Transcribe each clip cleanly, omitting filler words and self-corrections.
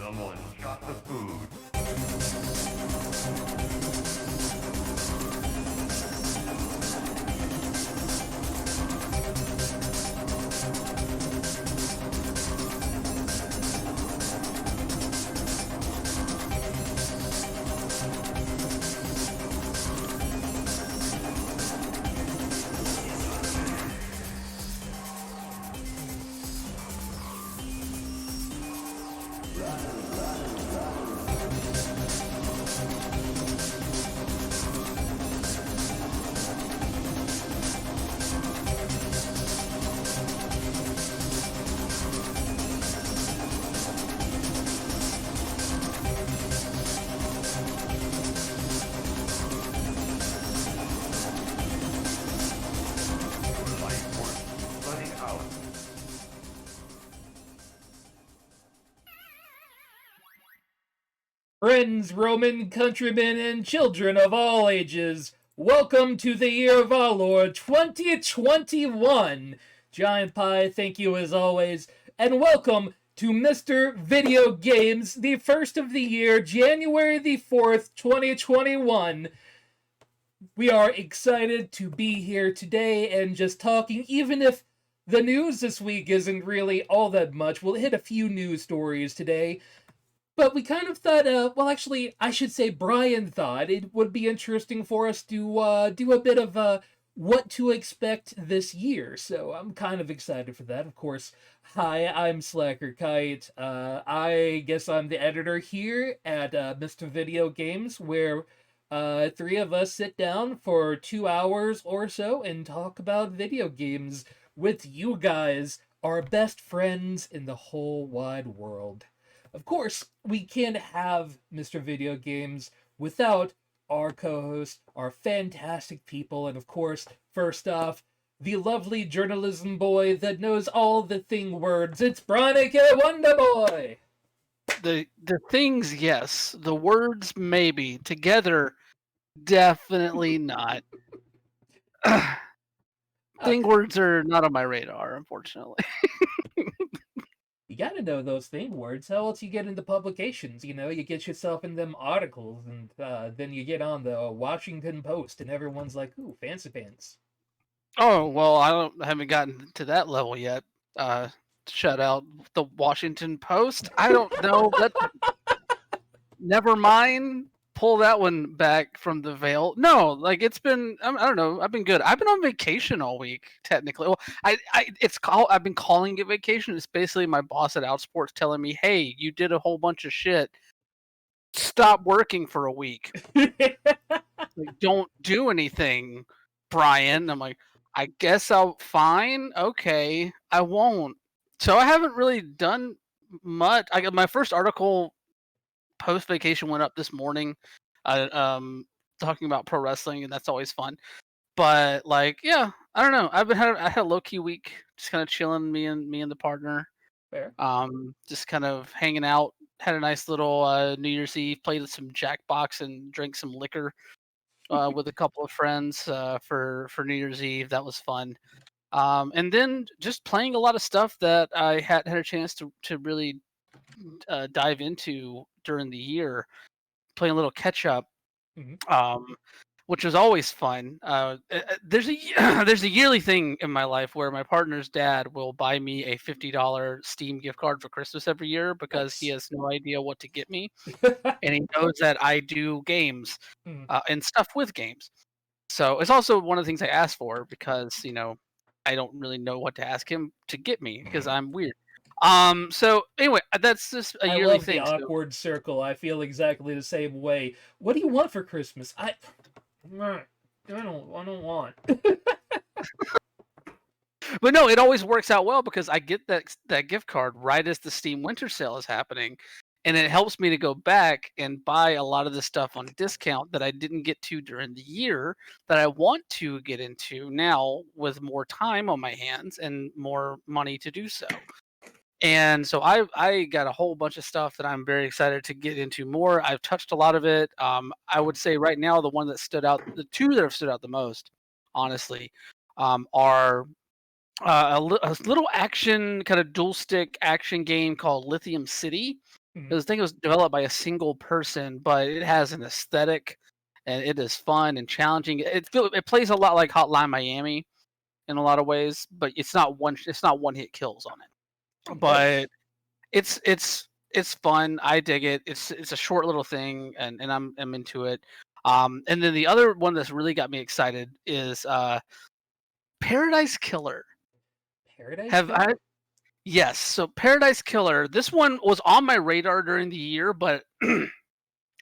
Someone shot the food. Your life force flooding out. Friends, Roman countrymen, and children of all ages, welcome to the year of our Lord 2021. Giant Pie, thank you as always, and welcome to Mr. Video Games, the first of the year, January the 4th, 2021. We are excited to be here today and just talking, even if the news this week isn't really all that much. We'll hit a few news stories today. But we kind of thought, well, actually, I should say Brian thought it would be interesting for us to do a bit of what to expect this year. So I'm kind of excited for that. Of course, hi, I'm Slacker Kite. I guess I'm the editor here at Mr. Video Games, where three of us sit down for 2 hours or so and talk about video games with you guys, our best friends in the whole wide world. Of course, we can't have Mr. Video Games without our co-host, our fantastic people, and of course, first off, the lovely journalism boy that knows all the thing words. It's Bronick Wonder Boy. The things, yes. The words, maybe. Together, definitely not. Thing words are not on my radar, unfortunately. You gotta know those thing words. How else you get into publications? You know, you get yourself in them articles, and then you get on the Washington Post, and everyone's like, "Ooh, fancy pants." Oh well, I haven't gotten to that level yet. Shut out the Washington Post. I don't know. That never mind. Pull that one back from the veil. No, like it's been. I don't know. I've been good. I've been on vacation all week. Technically, well, I've been calling it vacation. It's basically my boss at Outsports telling me, "Hey, you did a whole bunch of shit. Stop working for a week. Like, don't do anything, Brian." I'm like, I guess I'll fine. Okay, I won't. So I haven't really done much. I got my first article post vacation went up this morning, talking about pro wrestling, and that's always fun. But like, yeah, I don't know. I had a low key week, just kind of chilling, me and the partner, Fair. just kind of hanging out. Had a nice little New Year's Eve, played some Jackbox and drank some liquor with a couple of friends for New Year's Eve. That was fun. And then just playing a lot of stuff that I had a chance to really dive into during the year, playing a little catch up, Mhm. which was always fun. There's a there's a yearly thing in my life where my partner's dad will buy me a $50 Steam gift card for Christmas every year because he Nice. has no idea what to get me, and he knows that I do games Mhm. and stuff with games. So it's also one of the things I asked for because I don't really know what to ask him to get me because I'm weird. So anyway, that's just a I yearly love the thing. So awkward circle. I feel exactly the same way. What do you want for Christmas? I don't want. but no, it always works out well because I get that gift card right as the Steam Winter Sale is happening, and it helps me to go back and buy a lot of the stuff on discount that I didn't get to during the year that I want to get into now with more time on my hands and more money to do so. And so I got a whole bunch of stuff that I'm very excited to get into more. I've touched a lot of it. I would say right now the one that stood out, the two that have stood out the most, honestly, are a little action kind of dual stick action game called Lithium City. Mhm. Because I think it was developed by a single person, but it has an aesthetic, and it is fun and challenging. It plays a lot like Hotline Miami in a lot of ways, but it's not one hit kills on Oh, it. nice. But it's fun. I dig it. It's a short little thing, and I'm into it. And then the other one that's really got me excited is Paradise Killer. Paradise Have I? Killer? Yes. So Paradise Killer. This one was on my radar during the year, but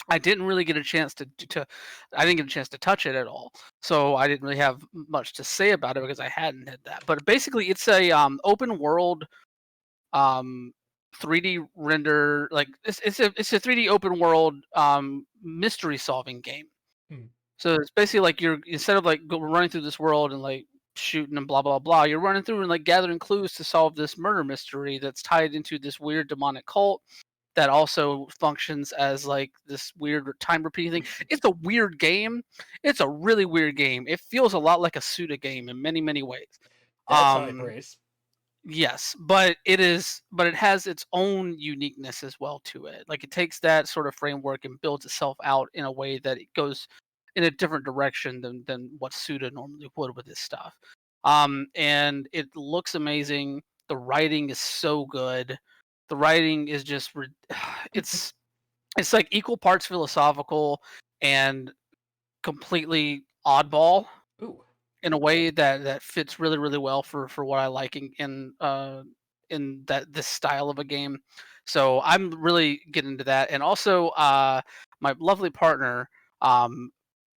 I didn't really get a chance to I didn't get a chance to touch it at all. So I didn't really have much to say about it because I hadn't had that. But basically, it's a open world um 3D render, like it's a 3D open world mystery solving game. Hmm. So it's basically like you're, instead of like running through this world and like shooting and blah blah blah, you're running through and like gathering clues to solve this murder mystery that's tied into this weird demonic cult that also functions as like this weird time repeating thing. It's a weird game. It's a really weird game. It feels a lot like a Suda game in many many ways. That's high Um, praise. Yes, but it has its own uniqueness as well to it. Like it takes that sort of framework and builds itself out in a way that it goes in a different direction than what Suda normally would with this stuff. And it looks amazing. The writing is so good. The writing is just it's it's like equal parts philosophical and completely oddball Ooh. in a way that fits really really well for what I like in that this style of a game. So I'm really getting into that, and also my lovely partner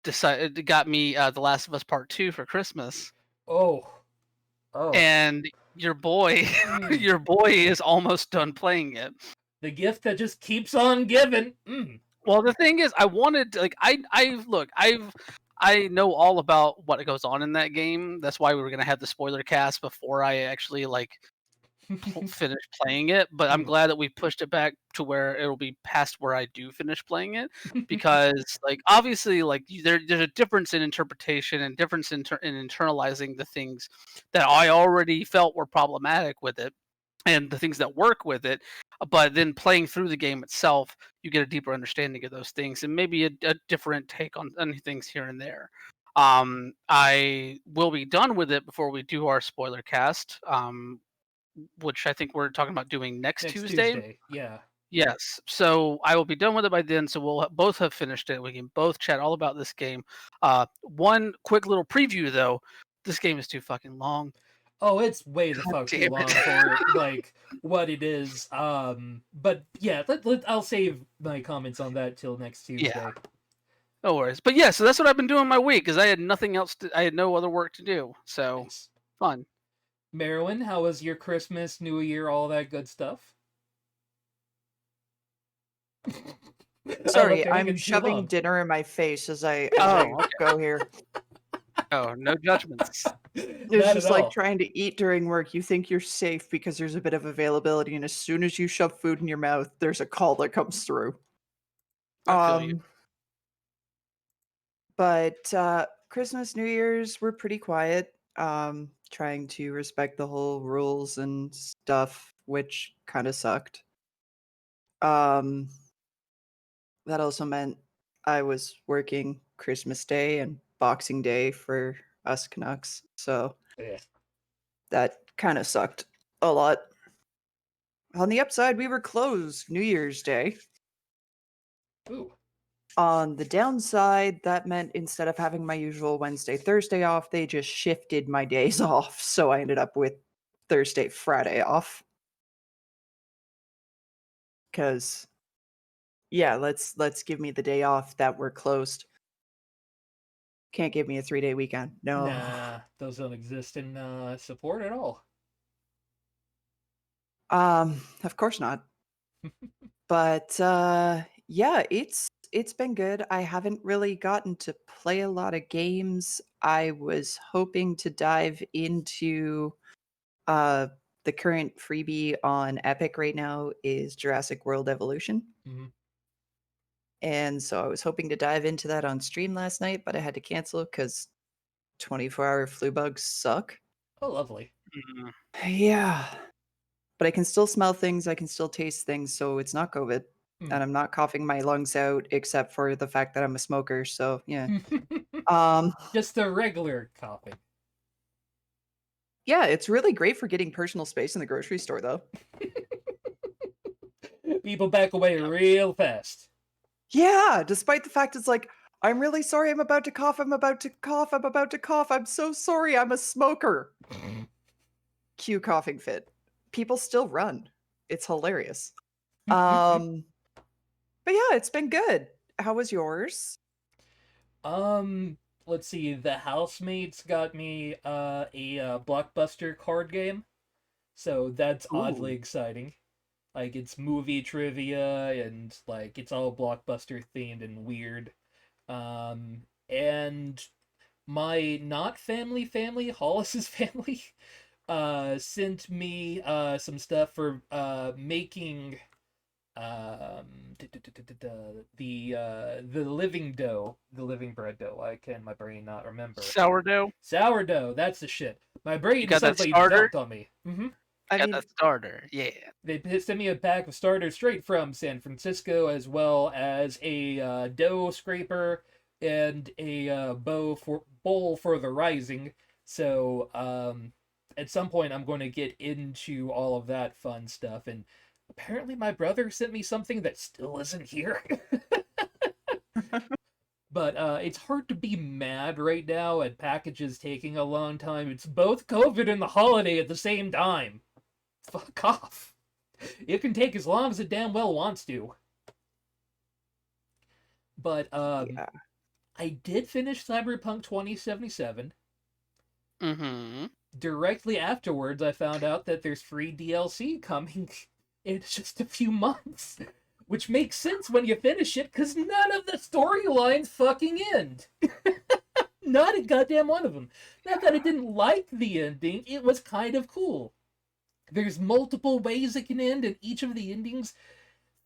decided got me The Last of Us Part Two for Christmas, Oh. Oh. and your boy Mm. your boy is almost done playing it. The gift that just keeps on giving. Well, the thing is, I wanted to, like I know all about what goes on in that game. That's why we were gonna have the spoiler cast before I actually like finish playing it. But I'm Mm. glad that we pushed it back to where it'll be past where I do finish playing it, because like obviously like there's a difference in interpretation and difference in internalizing the things that I already felt were problematic with it and the things that work with it. But then playing through the game itself, you get a deeper understanding of those things and maybe a different take on things here and there. I will be done with it before we do our spoiler cast, which I think we're talking about doing next Next Tuesday. Tuesday. Yeah. Yes, so I will be done with it by then. So we'll both have finished it. We can both chat all about this game. One quick little preview though: this game is too fucking long. Oh, it's way the God fuck too damn it! long for like what it is. But yeah, I'll save my comments on that till next Yeah. Tuesday. No worries. But yeah, so that's what I've been doing my week because I had nothing else I had no other work to do. So Nice. fun. Marilyn, how was your Christmas, New Year, all that good stuff? Sorry, Okay, I'm taking too shoving long. dinner in my face as I Oh, okay. go here. Oh, no judgments. It's Not just at like all. trying to eat during work. You think you're safe because there's a bit of availability, and as soon as you shove food in your mouth, there's a call that comes through. I feel you. But Christmas, New Year's were pretty quiet. Trying to respect the whole rules and stuff, which kind of sucked. Um, that also meant I was working Christmas Day and Boxing Day for us Canucks, so Yeah. that kind of sucked a lot. On the upside, we were closed New Year's Day. Ooh. On the downside, that meant instead of having my usual Wednesday, Thursday off, they just shifted my days off. So I ended up with Thursday, Friday off. Cause yeah, let's give me the day off that we're closed. Can't give me a 3-day weekend. No. Nah, those don't exist in support at all. Of course not. But yeah, it's been good. I haven't really gotten to play a lot of games. I was hoping to dive into uh the current freebie on Epic right now is Jurassic World Evolution. Mhm. And so I was hoping to dive into that on stream last night, but I had to cancel because 24-hour flu bugs suck. Oh, lovely. Mm. Yeah. but I can still smell things. I can still taste things. So it's not COVID. Hmm. And I'm not coughing my lungs out, except for the fact that I'm a smoker. So yeah. Just the regular coughing. Yeah, it's really great for getting personal space in the grocery store, though. People back away real fast. Yeah, despite the fact it's like, I'm really sorry. I'm about to cough. I'm about to cough. I'm about to cough. I'm so sorry. I'm a smoker. Cue coughing fit. People still run. It's hilarious. But yeah, it's been good. How was yours? Let's see. The housemates got me a Blockbuster card game, so that's oddly Ooh. exciting. Like it's movie trivia and like it's all Blockbuster themed and weird. And my not family, Hollis's family, sent me some stuff for making the living dough, the living bread dough. Why can my brain not remember? Sourdough. Sourdough. That's the shit. My brain got that suddenly starter? jumped on me. I Got mean, that starter. Yeah. They sent me a pack of starters straight from San Francisco, as well as a dough scraper and a bowl for the rising. So at some point, I'm going to get into all of that fun stuff. And apparently, my brother sent me something that still isn't here. But it's hard to be mad right now at packages taking a long time. It's both COVID and the holiday at the same time. Fuck off. It can take as long as it damn well wants to. But yeah. I did finish Cyberpunk 2077. Mm-hmm. Directly afterwards, I found out that there's free DLC coming in just a few months. Which makes sense when you finish it, because none of the storylines fucking end. Not a goddamn one of them. Not that I didn't like the ending, it was kind of cool. There's multiple ways it can end, and each of the endings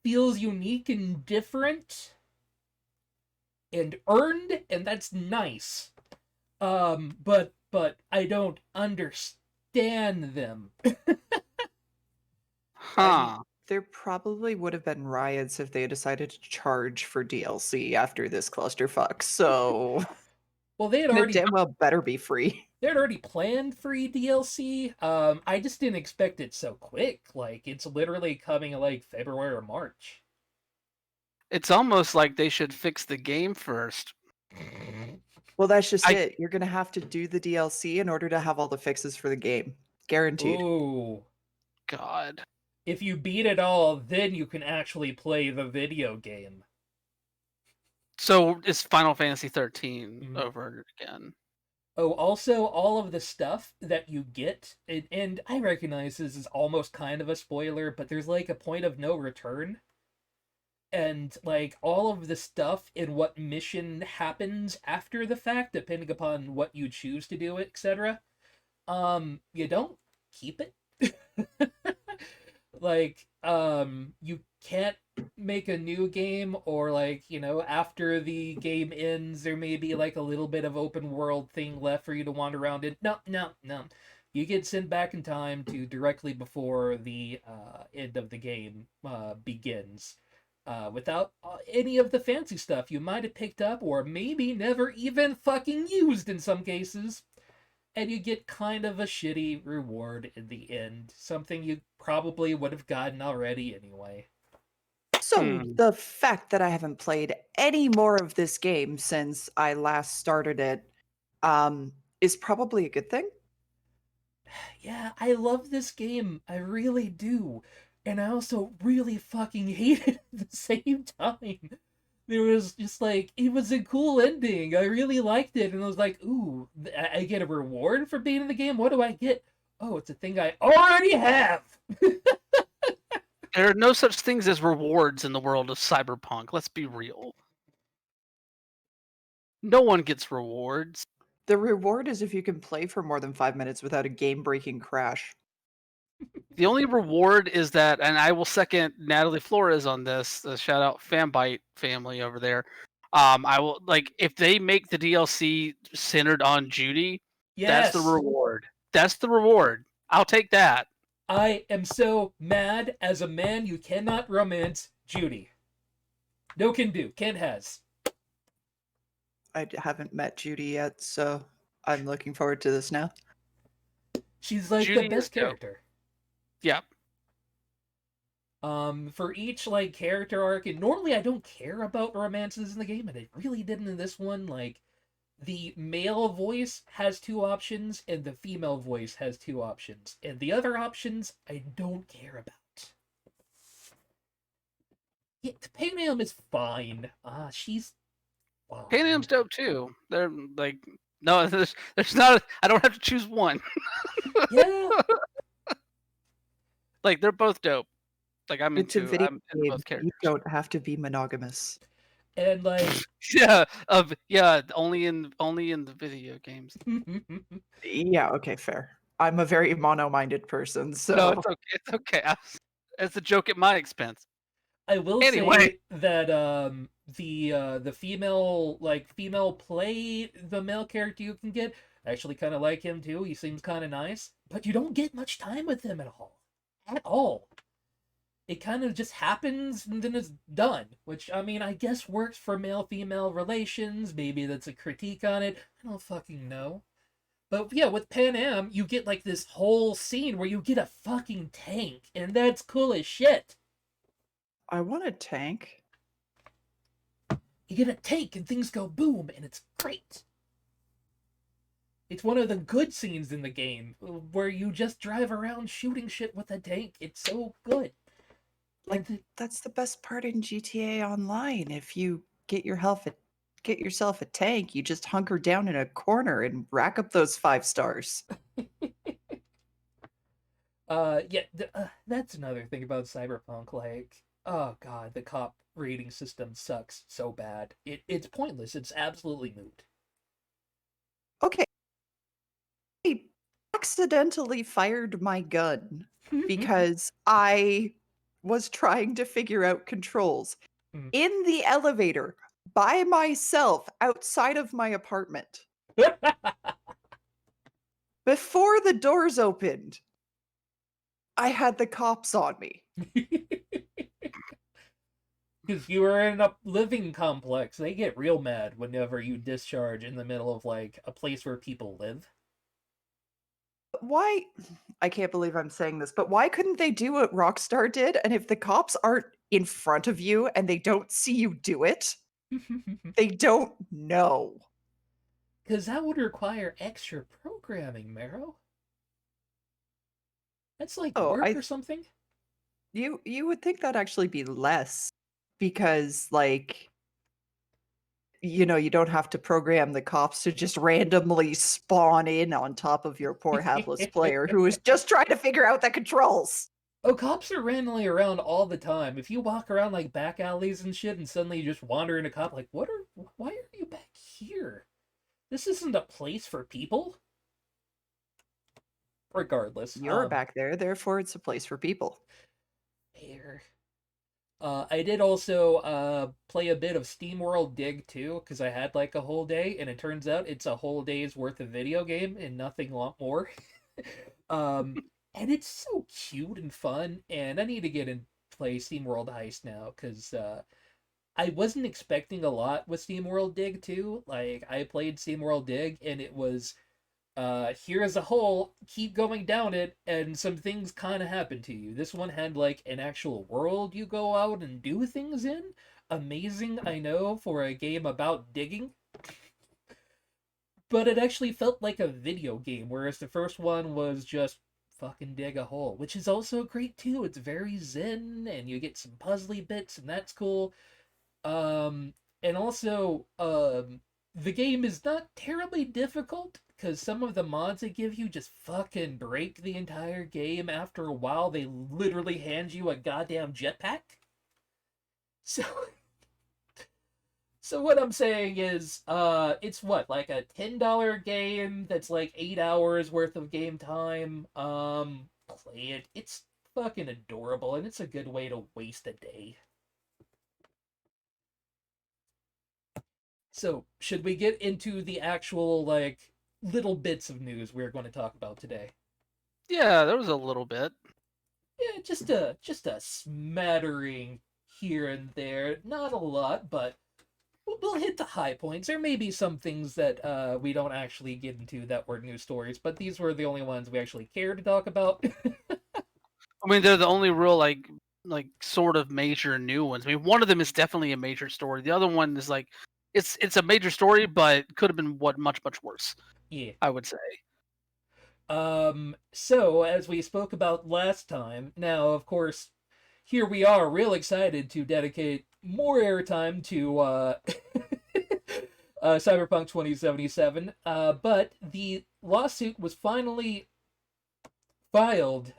feels unique and different and earned, and that's nice. But I don't understand them. Huh. There probably would have been riots if they had decided to charge for DLC after this clusterfuck. So Well, they had it already damn well better be free. they'd already planned free DLC. I just didn't expect it so quick. Like it's literally coming like February or March. It's almost like they should fix the game first. Well, that's just I- it. You're gonna have to do the DLC in order to have all the fixes for the game. Guaranteed. Ooh. God. If you beat it all, then you can actually play the video game. So it's Final Fantasy 13 Mhm. over again. Oh, also, all of the stuff that you get, and I recognize this is almost kind of a spoiler, but there's like a point of no return. And like all of the stuff in what mission happens after the fact, depending upon what you choose to do, etc. You don't keep it. Like, you can't make a new game, or like, you know, after the game ends, there may be like a little bit of open world thing left for you to wander around in. No. You get sent back in time to directly before the end of the game begins. Without any of the fancy stuff you might have picked up, or maybe never even fucking used in some cases. And you get kind of a shitty reward in the end. Something you probably would have gotten already anyway. So Hmm. the fact that I haven't played any more of this game since I last started it is probably a good thing. Yeah, I love this game. I really do. And I also really fucking hate it at the same time. There was just like, it was a cool ending. I really liked it. And I was like, ooh, I get a reward for being in the game? What do I get? Oh, it's a thing I already have! There are no such things as rewards in the world of Cyberpunk. Let's be real. No one gets rewards. The reward is if you can play for more than 5 minutes without a game-breaking crash. The only reward is that, and I will second Natalie Flores on this. Shout out Fanbyte family over there. I will like if they make the DLC centered on Judy. Yes! That's the reward. That's the reward. I'll take that. I am so mad. As a man, you cannot romance Judy. No can do. Can't has. Haven't met Judy yet, so I'm looking forward to this now. She's like Judy the is best dope. character. Yeah. For each like character arc, and normally I don't care about romances in the game, and it really didn't in this one. Like, the male voice has two options, and the female voice has two options, and the other options I don't care about. Yeah, Panam is fine. She's fine. Panam's dope too. They're like, no, there's not. I don't have to choose one. Yeah, Like, they're both dope. Like, I'm It's a into video I'm into game. both You characters. don't have to be monogamous. and like, Yeah, only in the video games. Yeah, okay, fair. I'm a very mono-minded person, so No, it's okay. It's okay. It's a joke at my expense. I will Anyway. say that the female play the male character you can get. I actually kind of like him too. He seems kind of nice, but you don't get much time with him at all. At all. It kind of just happens and then it's done, which I mean I guess works for male-female relations. Maybe that's a critique on it. I don't fucking know. But yeah, with Panam, you get like this whole scene where you get a fucking tank, and that's cool as shit. I want a tank. You get a tank and things go boom, and it's great. It's one of the good scenes in the game where you just drive around shooting shit with a tank. It's so good. Like, that's the best part in GTA Online. If you get yourself a tank, you just hunker down in a corner and rack up those 5 stars. That's another thing about Cyberpunk. Like, oh god, the cop rating system sucks so bad. It's pointless. It's absolutely moot. Okay. I accidentally fired my gun because I was trying to figure out controls Hmm. in the elevator by myself outside of my apartment. Before the doors opened, I had the cops on me. Because you were in a living complex. They get real mad whenever you discharge in the middle of like a place where people live. Why? I can't believe I'm saying this, but why couldn't they do what Rockstar did? And if the cops aren't in front of you and they don't see you do it, they don't know. Because that would require extra programming, Marrow. That's like work or something. You would think that'd actually be less because, like, you know, you don't have to program the cops to just randomly spawn in on top of your poor hapless player who is just trying to figure out the controls. Oh, cops are randomly around all the time. If you walk around like back alleys and shit and suddenly you just wander in a cop, like, why are you back here? This isn't a place for people. Regardless. You're back there, therefore it's a place for people. Fair. I did also play a bit of SteamWorld Dig too, because I had like a whole day, and it turns out it's a whole day's worth of video game and nothing lot more. And it's so cute and fun, and I need to get and play SteamWorld Heist now, because I wasn't expecting a lot with SteamWorld Dig too. Like, I played SteamWorld Dig, and it was here's a hole, keep going down it, and some things kind of happen to you. This one had like an actual world you go out and do things in. Amazing, I know, for a game about digging. But it actually felt like a video game, whereas the first one was just fucking dig a hole, which is also great too. It's very zen, and you get some puzzly bits, and that's cool. And also, the game is not terribly difficult, because some of the mods they give you just fucking break the entire game. After a while, they literally hand you a goddamn jetpack. So what I'm saying is, it's what, like a $10 game that's like 8 hours worth of game time. Play it. It's fucking adorable, and it's a good way to waste a day. So, should we get into the actual, like, little bits of news we're going to talk about today? Yeah, there was a little bit. Yeah, just a smattering here and there. Not a lot, but we'll hit the high points. There may be some things that we don't actually get into that were news stories, but these were the only ones we actually cared to talk about. I mean, they're the only real like sort of major new ones. I mean, one of them is definitely a major story. The other one is like it's a major story, but could have been much worse. Yeah. I would say. So as we spoke about last time, now of course, here we are, real excited to dedicate more airtime to Cyberpunk 2077. But the lawsuit was finally filed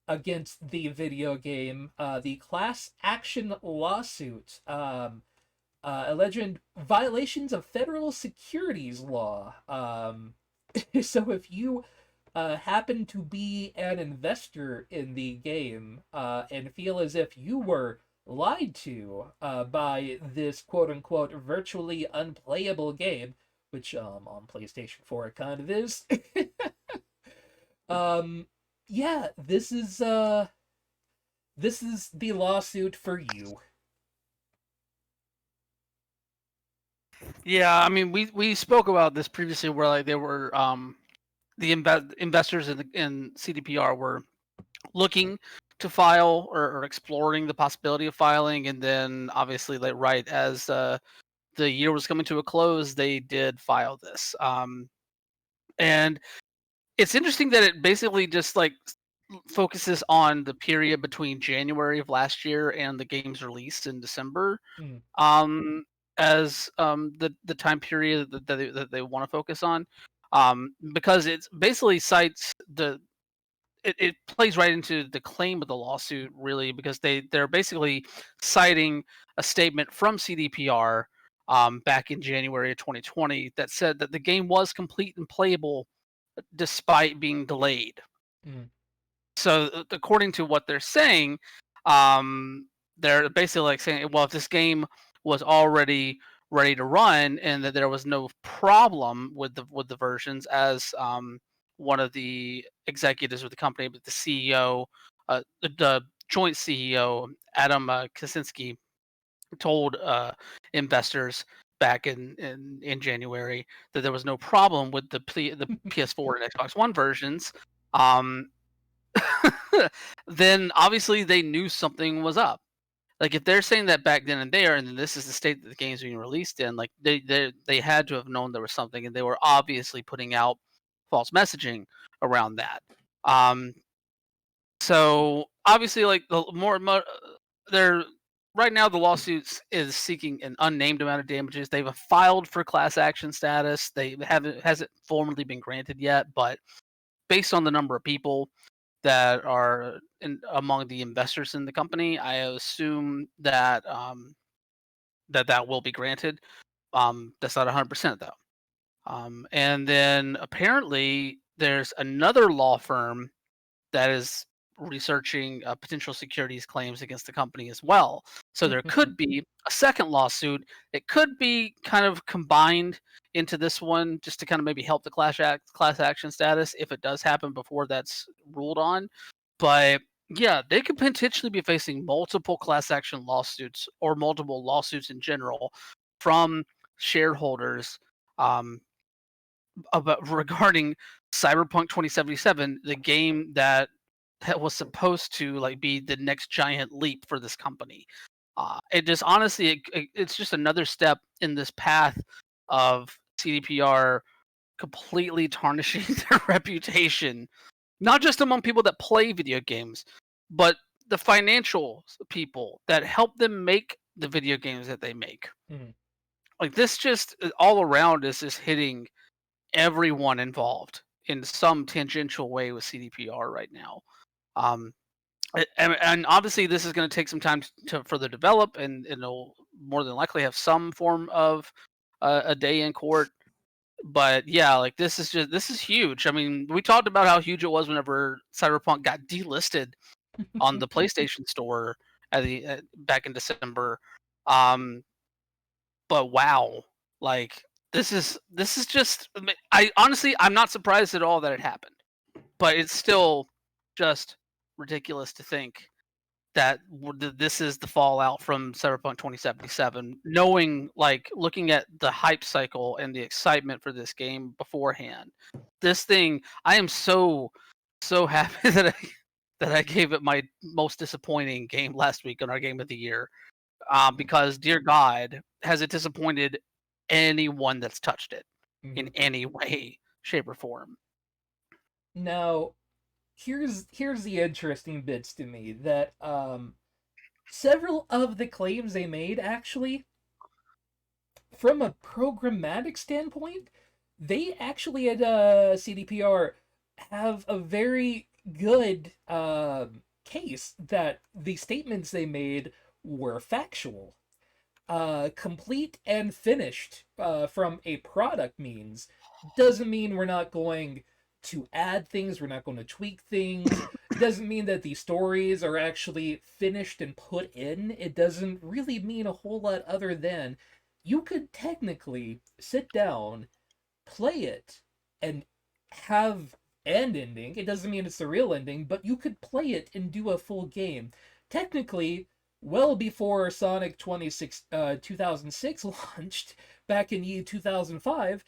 against the video game, the class action lawsuit, alleged violations of federal securities law. So if you happen to be an investor in the game and feel as if you were lied to by this quote-unquote virtually unplayable game, which on PlayStation 4 it kind of is, yeah, this is the lawsuit for you. Yeah, I mean, we spoke about this previously, where like there were the investors in CDPR were looking to file or exploring the possibility of filing, and then obviously, like right as the year was coming to a close, they did file this. And it's interesting that it basically just like focuses on the period between January of last year and the game's release in December. Mm. As the time period that they want to focus on, because it's basically cites it plays right into the claim of the lawsuit, really, because they're basically citing a statement from CDPR back in January of 2020 that said that the game was complete and playable despite being delayed. Mm. So according to what they're saying, they're basically like saying, well, if this game was already ready to run and that there was no problem with the versions, as one of the executives with the company, but the CEO, the joint CEO, Adam Kaczynski, told investors back in January that there was no problem with the PS4 and Xbox One versions. Then obviously they knew something was up. Like if they're saying that back then and there, and then this is the state that the game's being released in, like they had to have known there was something, and they were obviously putting out false messaging around that. So obviously, like the more they're right now, the lawsuit is seeking an unnamed amount of damages. They've filed for class action status. They hasn't formally been granted yet, but based on the number of people that are among the investors in the company, I assume that that will be granted. That's not 100% though. And then apparently there's another law firm that is researching potential securities claims against the company as well. So there could be a second lawsuit. It could be kind of combined into this one, just to kind of maybe help the class action status if it does happen before that's ruled on. But yeah, they could potentially be facing multiple class action lawsuits or multiple lawsuits in general from shareholders regarding Cyberpunk 2077, the game that was supposed to like be the next giant leap for this company. It just honestly, it's just another step in this path of CDPR completely tarnishing their reputation, not just among people that play video games, but the financial people that help them make the video games that they make. Mhm. Like this, just all around is just hitting everyone involved in some tangential way with CDPR right now. And obviously this is going to take some time to further develop, and it'll more than likely have some form of a day in court. But yeah, like this is huge. I mean, we talked about how huge it was whenever Cyberpunk got delisted on the PlayStation Store back in December. But wow, like this is just. I honestly, I'm not surprised at all that it happened, but it's still just ridiculous to think that this is the fallout from Cyberpunk 2077, knowing, like, looking at the hype cycle and the excitement for this game beforehand. This thing, I am so happy that I gave it my most disappointing game last week on our Game of the Year, because, dear God, has it disappointed anyone that's touched it in any way, shape, or form. Now, here's the interesting bits to me that several of the claims they made, actually, from a programmatic standpoint, they actually at CDPR have a very good case that the statements they made were factual. Complete and finished from a product means doesn't mean we're not going to add things, we're not going to tweak things. It doesn't mean that the stories are actually finished and put in. It doesn't really mean a whole lot other than you could technically sit down, play it, and have an ending. It doesn't mean it's the real ending, but you could play it and do a full game. Technically, well before Sonic 2006 launched, back in 2005,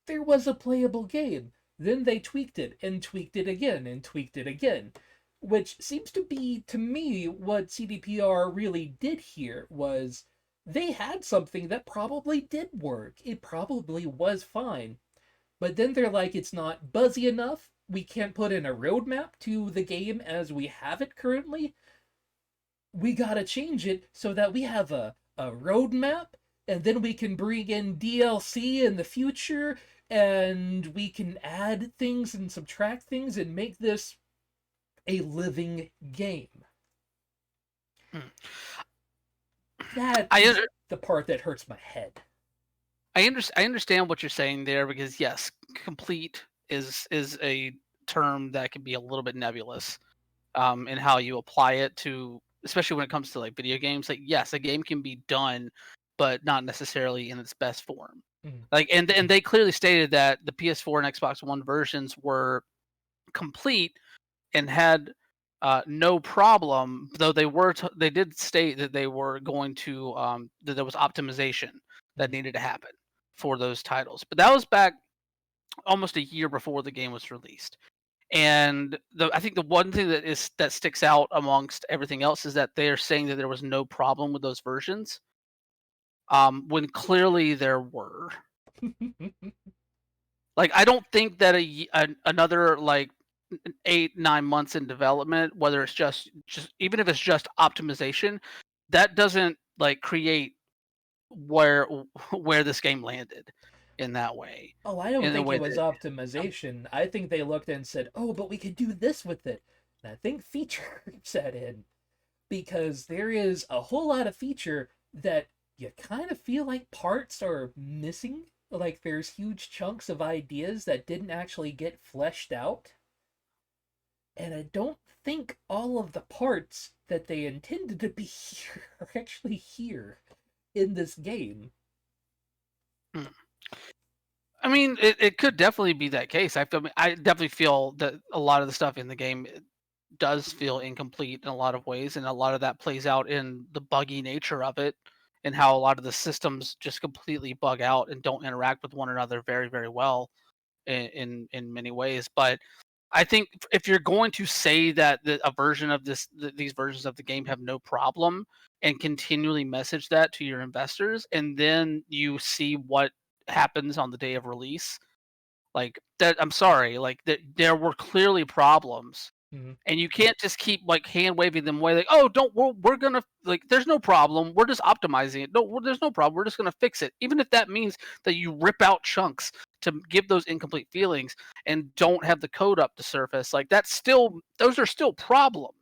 there was a playable game. Then they tweaked it, and tweaked it again, and tweaked it again. Which seems to be, to me, what CDPR really did here, was they had something that probably did work. It probably was fine. But then they're like, it's not buzzy enough, we can't put in a roadmap to the game as we have it currently. We gotta change it so that we have a roadmap, and then we can bring in DLC in the future, and we can add things and subtract things and make this a living game. That's the part that hurts my head. I understand what you're saying there, because yes, complete is a term that can be a little bit nebulous in how you apply it to, especially when it comes to like video games. Like, yes, a game can be done, but not necessarily in its best form. Like, and they clearly stated that the PS4 and Xbox One versions were complete and had no problem, though they did state that they were going to that there was optimization that needed to happen for those titles. But that was back almost a year before the game was released. And I think the one thing that sticks out amongst everything else is that they are saying that there was no problem with those versions, when clearly there were. Like, I don't think that another like 8-9 months in development, whether it's just even if it's just optimization, that doesn't like create where this game landed in that way. Oh, I don't think it was optimization. I think they looked and said, oh, but we could do this with it. And I think feature set in, because there is a whole lot of feature that you kind of feel like parts are missing. Like, there's huge chunks of ideas that didn't actually get fleshed out. And I don't think all of the parts that they intended to be here are actually here in this game. I mean, it could definitely be that case. I definitely feel that a lot of the stuff in the game does feel incomplete in a lot of ways, and a lot of that plays out in the buggy nature of it, and how a lot of the systems just completely bug out and don't interact with one another very, very well in many ways. But I think if you're going to say that a version of these versions of the game have no problem, and continually message that to your investors, and then you see what happens on the day of release, like that, I'm sorry, like there were clearly problems. And you can't just keep like hand waving them away, like, oh, we're gonna, like, there's no problem, we're just optimizing it. No, there's no problem, we're just gonna fix it, even if that means that you rip out chunks to give those incomplete feelings and don't have the code up to surface. Like, those are still problems.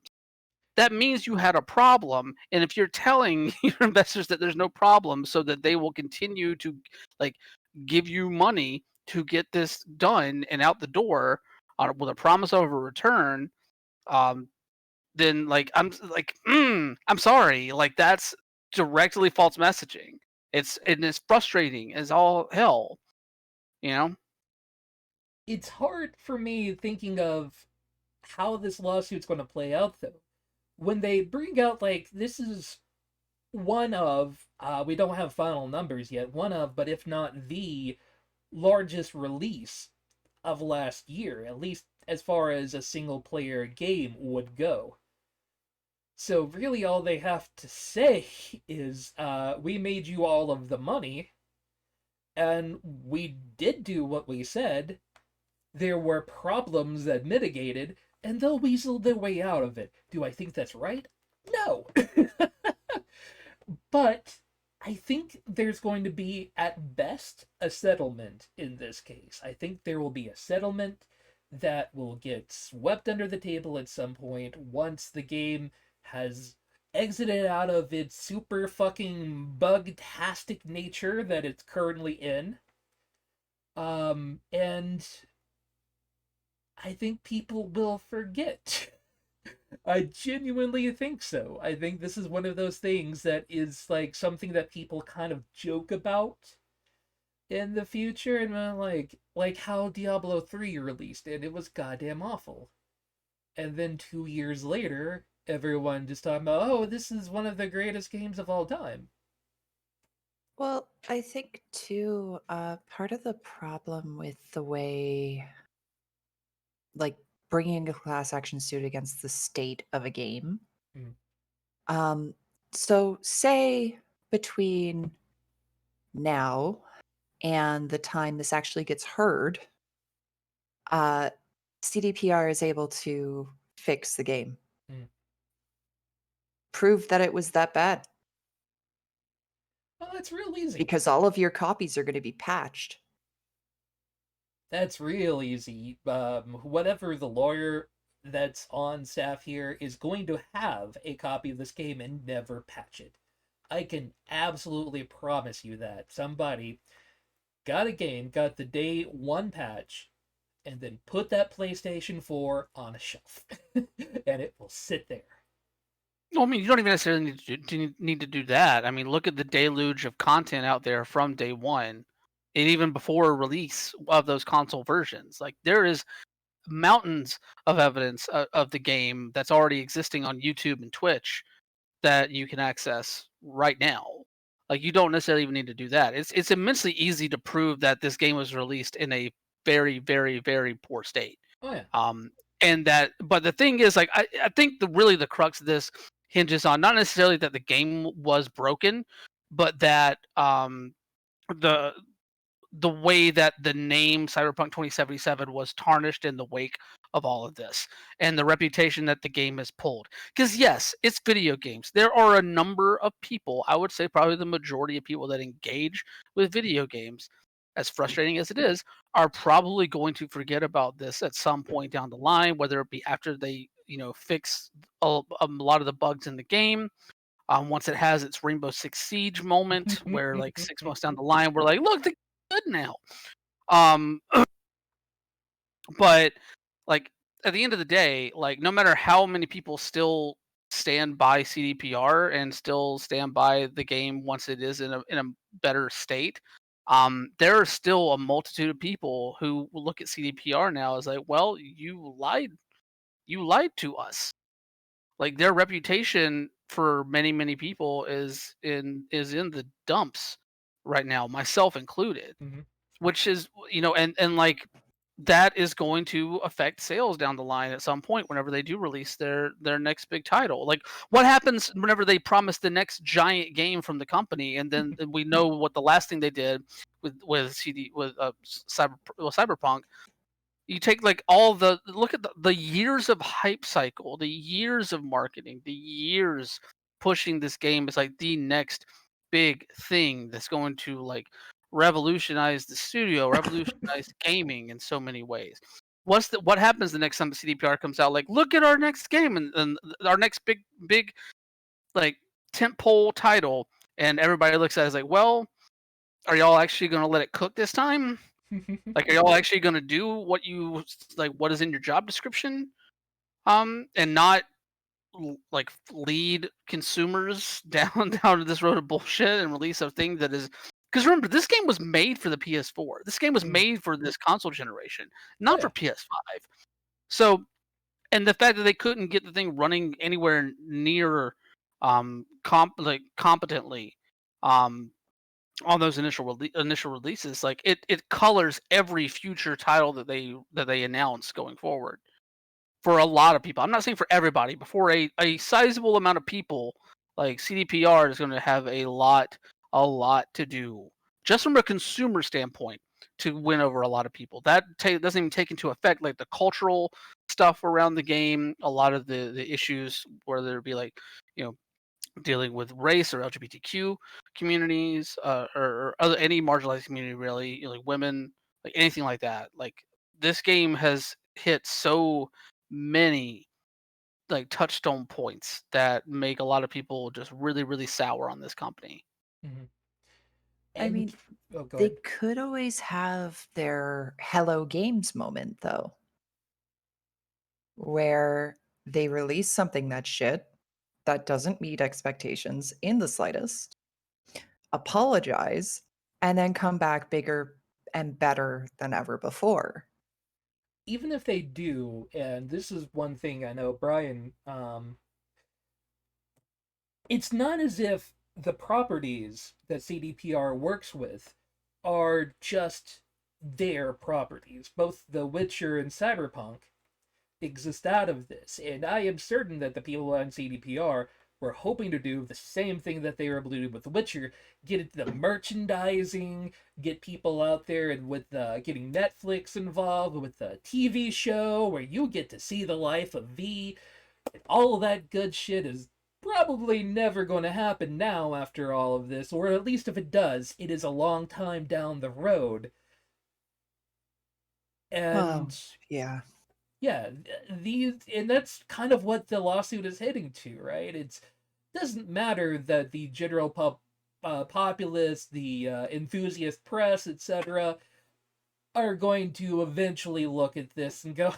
That means you had a problem, and if you're telling your investors that there's no problem so that they will continue to like give you money to get this done and out the door with a promise of a return, then like I'm sorry, like that's directly false messaging. It's frustrating as all hell, you know? It's hard for me thinking of how this lawsuit's going to play out, though. When they bring out, like, this is one of, we don't have final numbers yet, one of, but if not the largest release of last year, at least as far as a single player game would go. So really all they have to say is, we made you all of the money, and we did do what we said. There were problems that mitigated, and they'll weasel their way out of it. Do I think that's right? No. But I think there's going to be, at best, a settlement in this case. I think there will be a settlement that will get swept under the table at some point once the game has exited out of its super fucking bug-tastic nature that it's currently in. And I think people will forget. I genuinely think so. I think this is one of those things that is like something that people kind of joke about in the future, and like how Diablo 3 released and it was goddamn awful. And then 2 years later, everyone just talking about, oh, this is one of the greatest games of all time. Well, I think too, part of the problem with the way, like, bringing a class action suit against the state of a game. So say between now and the time this actually gets heard, CDPR is able to fix the game. Prove that it was that bad. Well, that's real easy. Because all of your copies are going to be patched. That's real easy. Whatever the lawyer that's on staff here is going to have a copy of this game and never patch it. I can absolutely promise you that. Somebody got a game, got the day one patch, and then put that PlayStation 4 on a shelf. And it will sit there. Well, I mean, you don't even necessarily need to do that. I mean, look at the deluge of content out there from day one, and even before release of those console versions. Like, there is mountains of evidence of the game that's already existing on YouTube and Twitch that you can access right now. Like, you don't necessarily even need to do that. It's immensely easy to prove that this game was released in a very, very, very poor state. Oh yeah. And that, but the thing is, like, I think the crux of this hinges on not necessarily that the game was broken, but that the way that the name Cyberpunk 2077 was tarnished in the wake of all of this, and the reputation that the game has pulled. Because yes, it's video games. There are a number of people, I would say probably the majority of people that engage with video games, as frustrating as it is, are probably going to forget about this at some point down the line, whether it be after they, fix a lot of the bugs in the game. Once it has its Rainbow Six Siege moment, where like 6 months down the line, we're like, look, the good now. But like at the end of the day, like no matter how many people still stand by CDPR and still stand by the game once it is in a better state, there are still a multitude of people who will look at CDPR now as like, well, you lied to us. Like, their reputation for many people is in the dumps right now, myself included. Mhm. Which is, and like that is going to affect sales down the line at some point whenever they do release their next big title. Like, what happens whenever they promise the next giant game from the company, and then we know what the last thing they did with Cyberpunk. You take like look at the years of hype cycle, the years of marketing, the years pushing this game as like the next big thing that's going to like revolutionize the studio, revolutionize gaming in so many ways. What happens the next time the CDPR comes out? Like, look at our next game and our next big like tentpole title, and everybody looks at it as like, well, are y'all actually going to let it cook this time? Like, are y'all actually going to do what is in your job description, and not like lead consumers down to this road of bullshit and release a thing that is, because remember, this game was made for the PS4. This game was made for this console generation, not for PS5. So And the fact that they couldn't get the thing running anywhere near competently um on those initial releases, like it colors every future title that they announce going forward for a lot of people. I'm not saying for everybody, but for a sizable amount of people, like CDPR is going to have a lot to do just from a consumer standpoint to win over a lot of people. That doesn't even take into effect like the cultural stuff around the game, a lot of the issues, whether it be like, you know, dealing with race or LGBTQ communities, or other any marginalized community, really, you know, like women, like anything like that. Like this game has hit so many like touchstone points that make a lot of people just really, really sour on this company. Mhm. I And mean, oh, go they ahead. could always have their Hello Games moment, though, where they release something that's shit, that doesn't meet expectations in the slightest, apologize, and then come back bigger and better than ever before. Even if they do, and this is one thing I know, Brian, it's not as if the properties that CDPR works with are just their properties. Both The Witcher and Cyberpunk exist out of this, and I am certain that the people on CDPR were hoping to do the same thing that they were able to do with The Witcher, get into the merchandising, get people out there, and with getting Netflix involved with the TV show where you get to see the life of V. All of that good shit is probably never going to happen now after all of this, or at least if it does, it is a long time down the road. Well, And yeah. yeah, and that's kind of what the lawsuit is hitting to, right? It doesn't matter that the general populace, the enthusiast press, etc., are going to eventually look at this and go,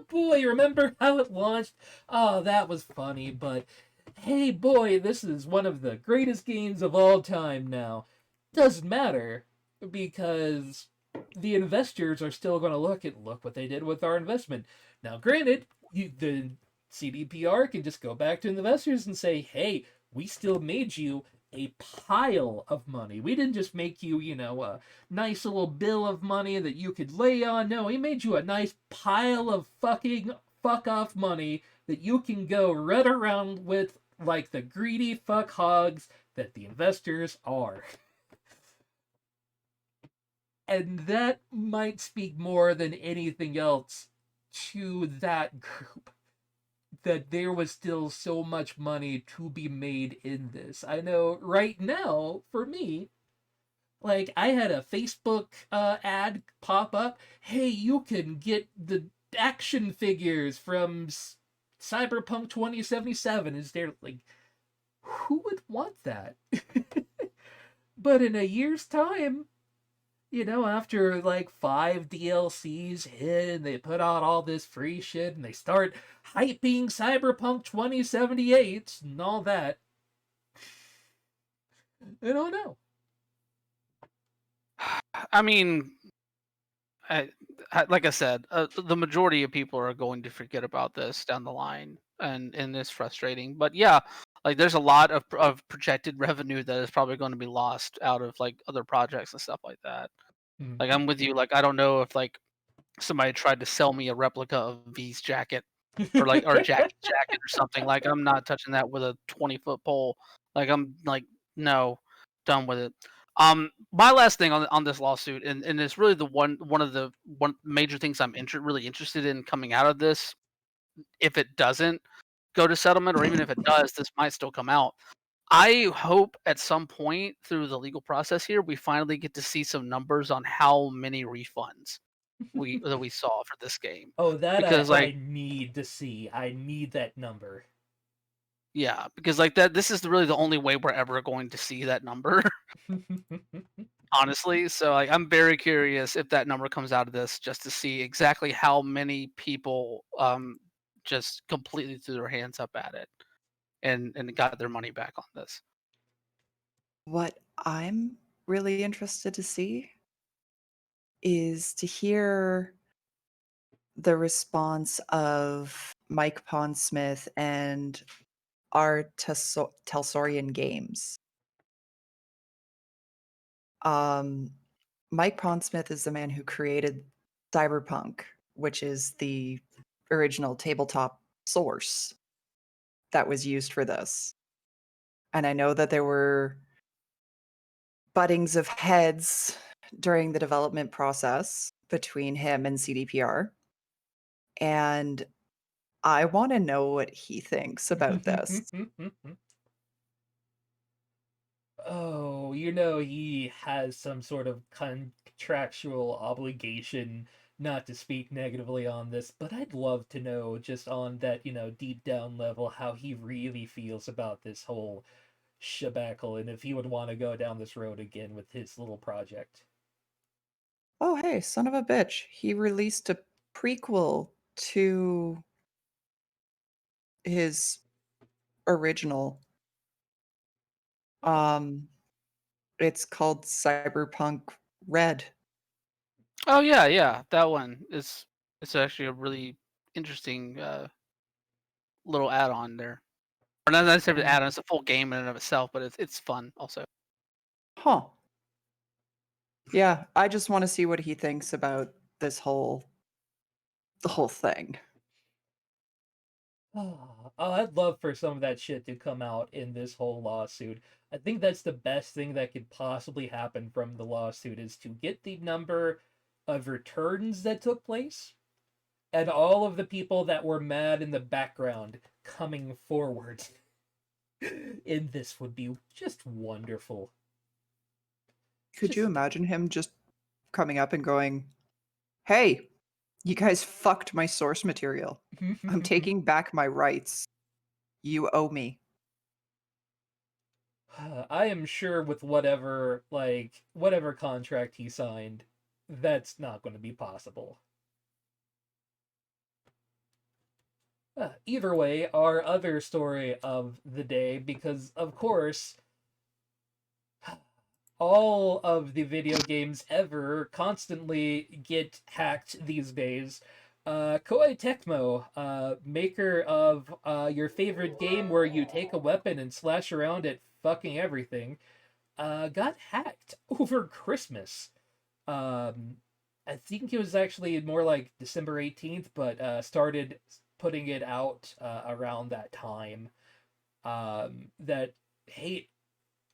boy, remember how it launched? Oh, that was funny, but hey, boy, this is one of the greatest games of all time now. Doesn't matter because the investors are still going to look what they did with our investment. Now, granted, the CDPR can just go back to investors and say, hey, we still made you a pile of money. We didn't just make you, a nice little bill of money that you could lay on. No, we made you a nice pile of fucking fuck off money that you can go run around with like the greedy fuck hogs that the investors are. And that might speak more than anything else to that group, that there was still so much money to be made in this. I know right now, for me, like I had a Facebook ad pop up. Hey, you can get the action figures from Cyberpunk 2077. Is there like who would want that? But in a year's time, after like 5 DLCs hit and they put out all this free shit and they start hyping Cyberpunk 2078 and all that, I don't know. I mean, like I said, the majority of people are going to forget about this down the line, and it's frustrating. But yeah, like there's a lot of projected revenue that is probably going to be lost out of like other projects and stuff like that. Hmm. Like I'm with you. Like I don't know if like somebody tried to sell me a replica of V's jacket or Jack's jacket or something. Like I'm not touching that with a 20-foot pole. Like I'm like no, done with it. My last thing on this lawsuit, and it's really the one of the one major things I'm really interested in coming out of this. If it doesn't go to settlement, or even if it does, this might still come out. I hope at some point through the legal process here, we finally get to see some numbers on how many refunds we saw for this game, Oh, that because I like need to see. I need that number. yeah, because like that, this is really the only way we're ever going to see that number. Honestly, so like, I'm very curious if that number comes out of this, just to see exactly how many people just completely threw their hands up at it and got their money back on this. What I'm really interested to see is to hear the response of Mike Pondsmith and Telsorian Games. Mike Pondsmith is the man who created Cyberpunk, which is the original tabletop source that was used for this. And I know that there were buttings of heads during the development process between him and CDPR. And I want to know what he thinks about this. Oh, he has some sort of contractual obligation not to speak negatively on this, but I'd love to know just on that, deep down level how he really feels about this whole shabackle and if he would want to go down this road again with his little project. Oh, hey, son of a bitch. He released a prequel to his original. It's called Cyberpunk Red. Oh yeah, that one is it's actually a really interesting little add-on there. Or not necessarily an add-on; it's a full game in and of itself, but it's fun also. Huh. Yeah, I just want to see what he thinks about the whole thing. Oh, I'd love for some of that shit to come out in this whole lawsuit. I think that's the best thing that could possibly happen from the lawsuit is to get the number of returns that took place and all of the people that were mad in the background coming forward in this would be just wonderful. Could you imagine him just coming up and going, "Hey, you guys fucked my source material. I'm taking back my rights. You owe me." I am sure with whatever contract he signed, that's not going to be possible. Either way, our other story of the day, because of course, all of the video games ever constantly get hacked these days. Koei Tecmo, maker of your favorite game where you take a weapon and slash around it, fucking everything, got hacked over Christmas. I think it was actually more like December 18th, but started putting it out around that time. That, hey,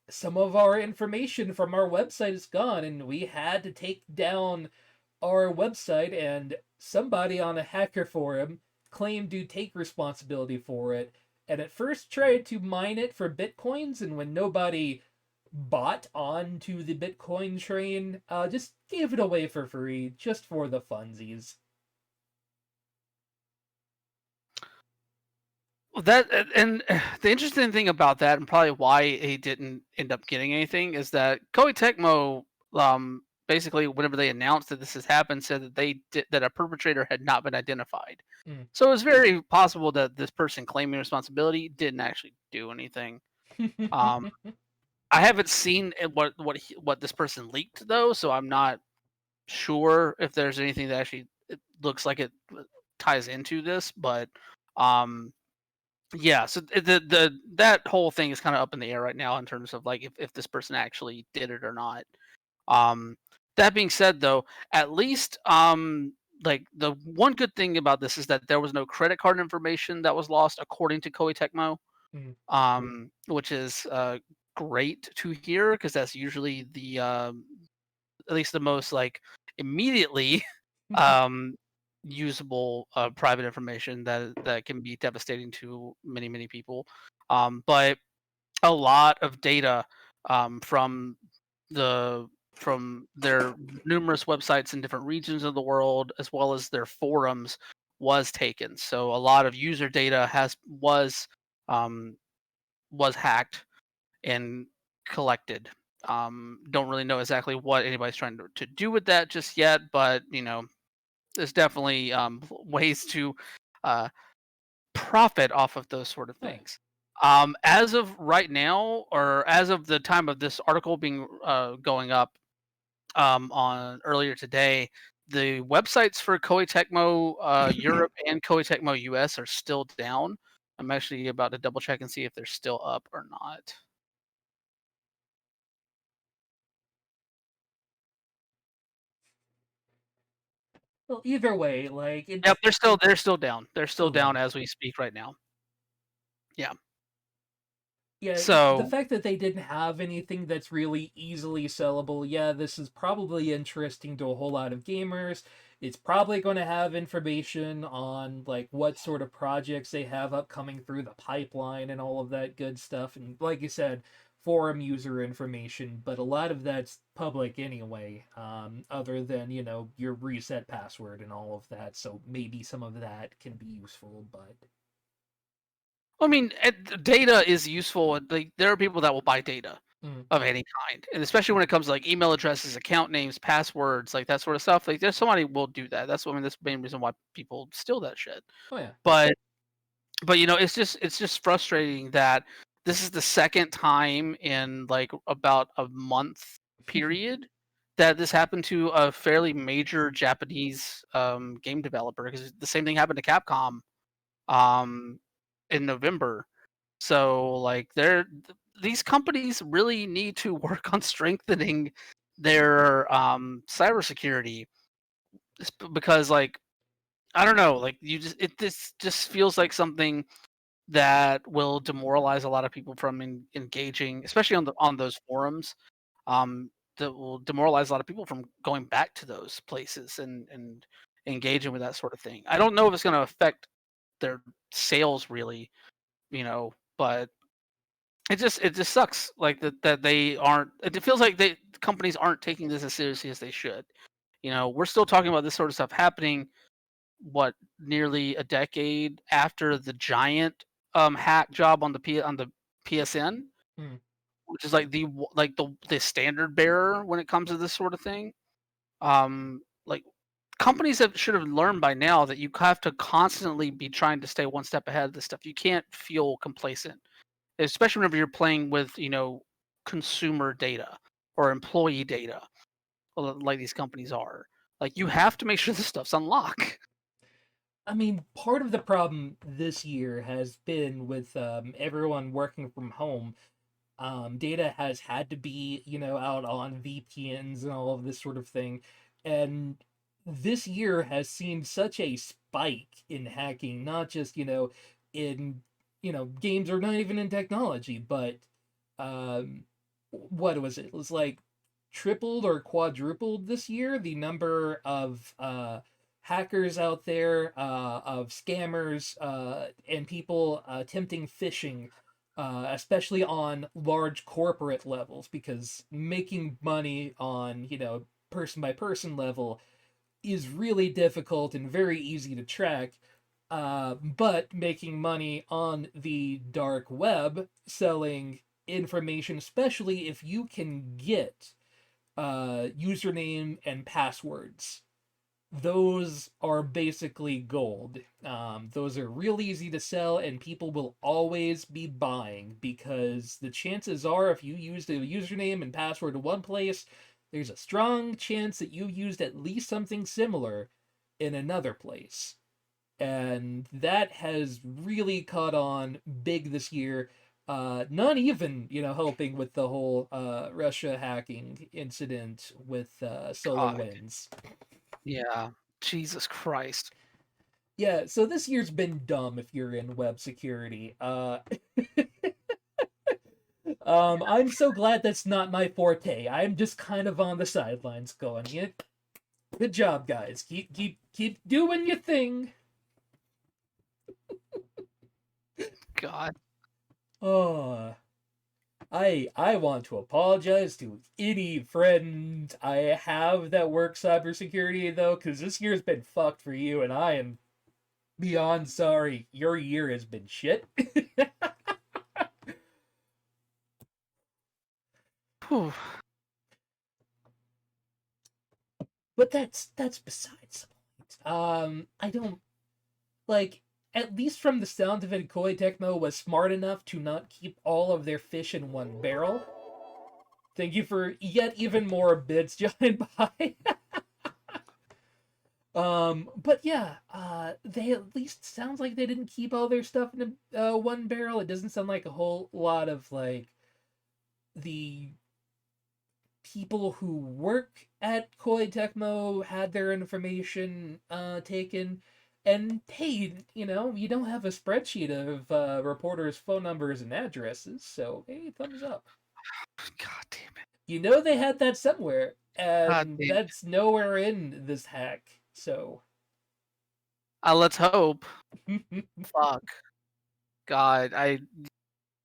some of our information from our website is gone, and we had to take down our website, and somebody on a hacker forum claimed to take responsibility for it, and at first tried to mine it for bitcoins, and when nobody bought onto the Bitcoin train, just gave it away for free, just for the funsies. That and the interesting thing about that, and probably why he didn't end up getting anything, is that Koei Tecmo, basically, whenever they announced that this has happened, said that that a perpetrator had not been identified. So it's very possible that this person claiming responsibility didn't actually do anything. I haven't seen what this person leaked though, so I'm not sure if there's anything that actually it looks like it ties into this, but yeah, so that whole thing is kind of up in the air right now in terms of like if this person actually did it or not. That being said, though, at least like the one good thing about this is that there was no credit card information that was lost, according to Koei Tecmo, which is great to hear because that's usually the at least the most like immediately usable private information that can be devastating to many people. But a lot of data from their numerous websites in different regions of the world, as well as their forums, was taken. So a lot of user data was hacked and collected. Don't really know exactly what anybody's trying to do with that just yet, but there's definitely ways to profit off of those sort of things. As of right now, or as of the time of this article being going up on earlier today, the websites for Koei Tecmo Europe and Koei Tecmo US are still down. I'm actually about to double check and see if they're still up or not. Well, either way, like Yep, they're still down. They're still Still down down. as we speak right now. Yeah. yeah, the So fact that they didn't have anything that's really easily sellable, yeah, this is probably interesting to a whole lot of gamers. It's probably going to have information on like what sort of projects they have upcoming through the pipeline and all of that good stuff. And like you said, forum user information, but a lot of that's public anyway, other than, your reset password and all of that. So maybe some of that can be useful, but I mean, data is useful. There are people that will buy data Mm. of any kind, and especially when it comes to like email addresses, account names, passwords, like that sort of stuff. Like, there's somebody will do that. That's that's the main reason why people steal that shit. Oh yeah. But it's just frustrating that this is the second time in like about a month period that this happened to a fairly major Japanese game developer, because the same thing happened to Capcom um, in November. So like these companies really need to work on strengthening their cybersecurity, because like I don't know, like this just feels like something that will demoralize a lot of people from engaging, especially on those forums. That will demoralize a lot of people from going back to those places and engaging with that sort of thing. I don't know if it's going to affect their sales really, but it just sucks like that they aren't. It feels like companies aren't taking this as seriously as they should. We're still talking about this sort of stuff happening, what, nearly a decade after the giant hack job on the PSN, Hmm. which is like the standard bearer when it comes to this sort of thing. Like, companies should have learned by now that you have to constantly be trying to stay one step ahead of this stuff. You can't feel complacent, especially whenever you're playing with consumer data or employee data, like these companies are. Like, you have to make sure this stuff's unlocked. I mean, part of the problem this year has been with everyone working from home. Data has had to be, out on VPNs and all of this sort of thing. And this year has seen such a spike in hacking, not just, in, games or not even in technology, but what was it? It was like tripled or quadrupled this year the number of hackers out there, of scammers, and people attempting phishing, especially on large corporate levels, because making money on, person by person level is really difficult and very easy to track. But making money on the dark web, selling information, especially if you can get username and passwords, those are basically gold. Those are real easy to sell, and people will always be buying, because the chances are, if you used a username and password in one place, there's a strong chance that you used at least something similar in another place. And that has really caught on big this year. Not even, helping with the whole Russia hacking incident with God. SolarWinds. Yeah. Jesus Christ. Yeah, so this year's been dumb if you're in web security. I'm so glad that's not my forte. I'm just kind of on the sidelines going, yeah, good job, guys. Keep doing your thing. God. Oh, I want to apologize to any friend I have that works cybersecurity, though, because this year's been fucked for you, and I am beyond sorry. Your year has been shit. Whew. But that's besides the point. I don't like. At least from the sound of it, Koei Tecmo was smart enough to not keep all of their fish in one barrel. Thank you for yet even more bits, Giant Pie. But yeah, they at least sounds like they didn't keep all their stuff in a one barrel. It doesn't sound like a whole lot of like the people who work at Koei Tecmo had their information taken. And hey, you don't have a spreadsheet of reporters' phone numbers and addresses, so hey, thumbs up. God damn it. You know they had that somewhere, God and damn it. that's nowhere in this hack. So, Let's hope. Fuck. God, I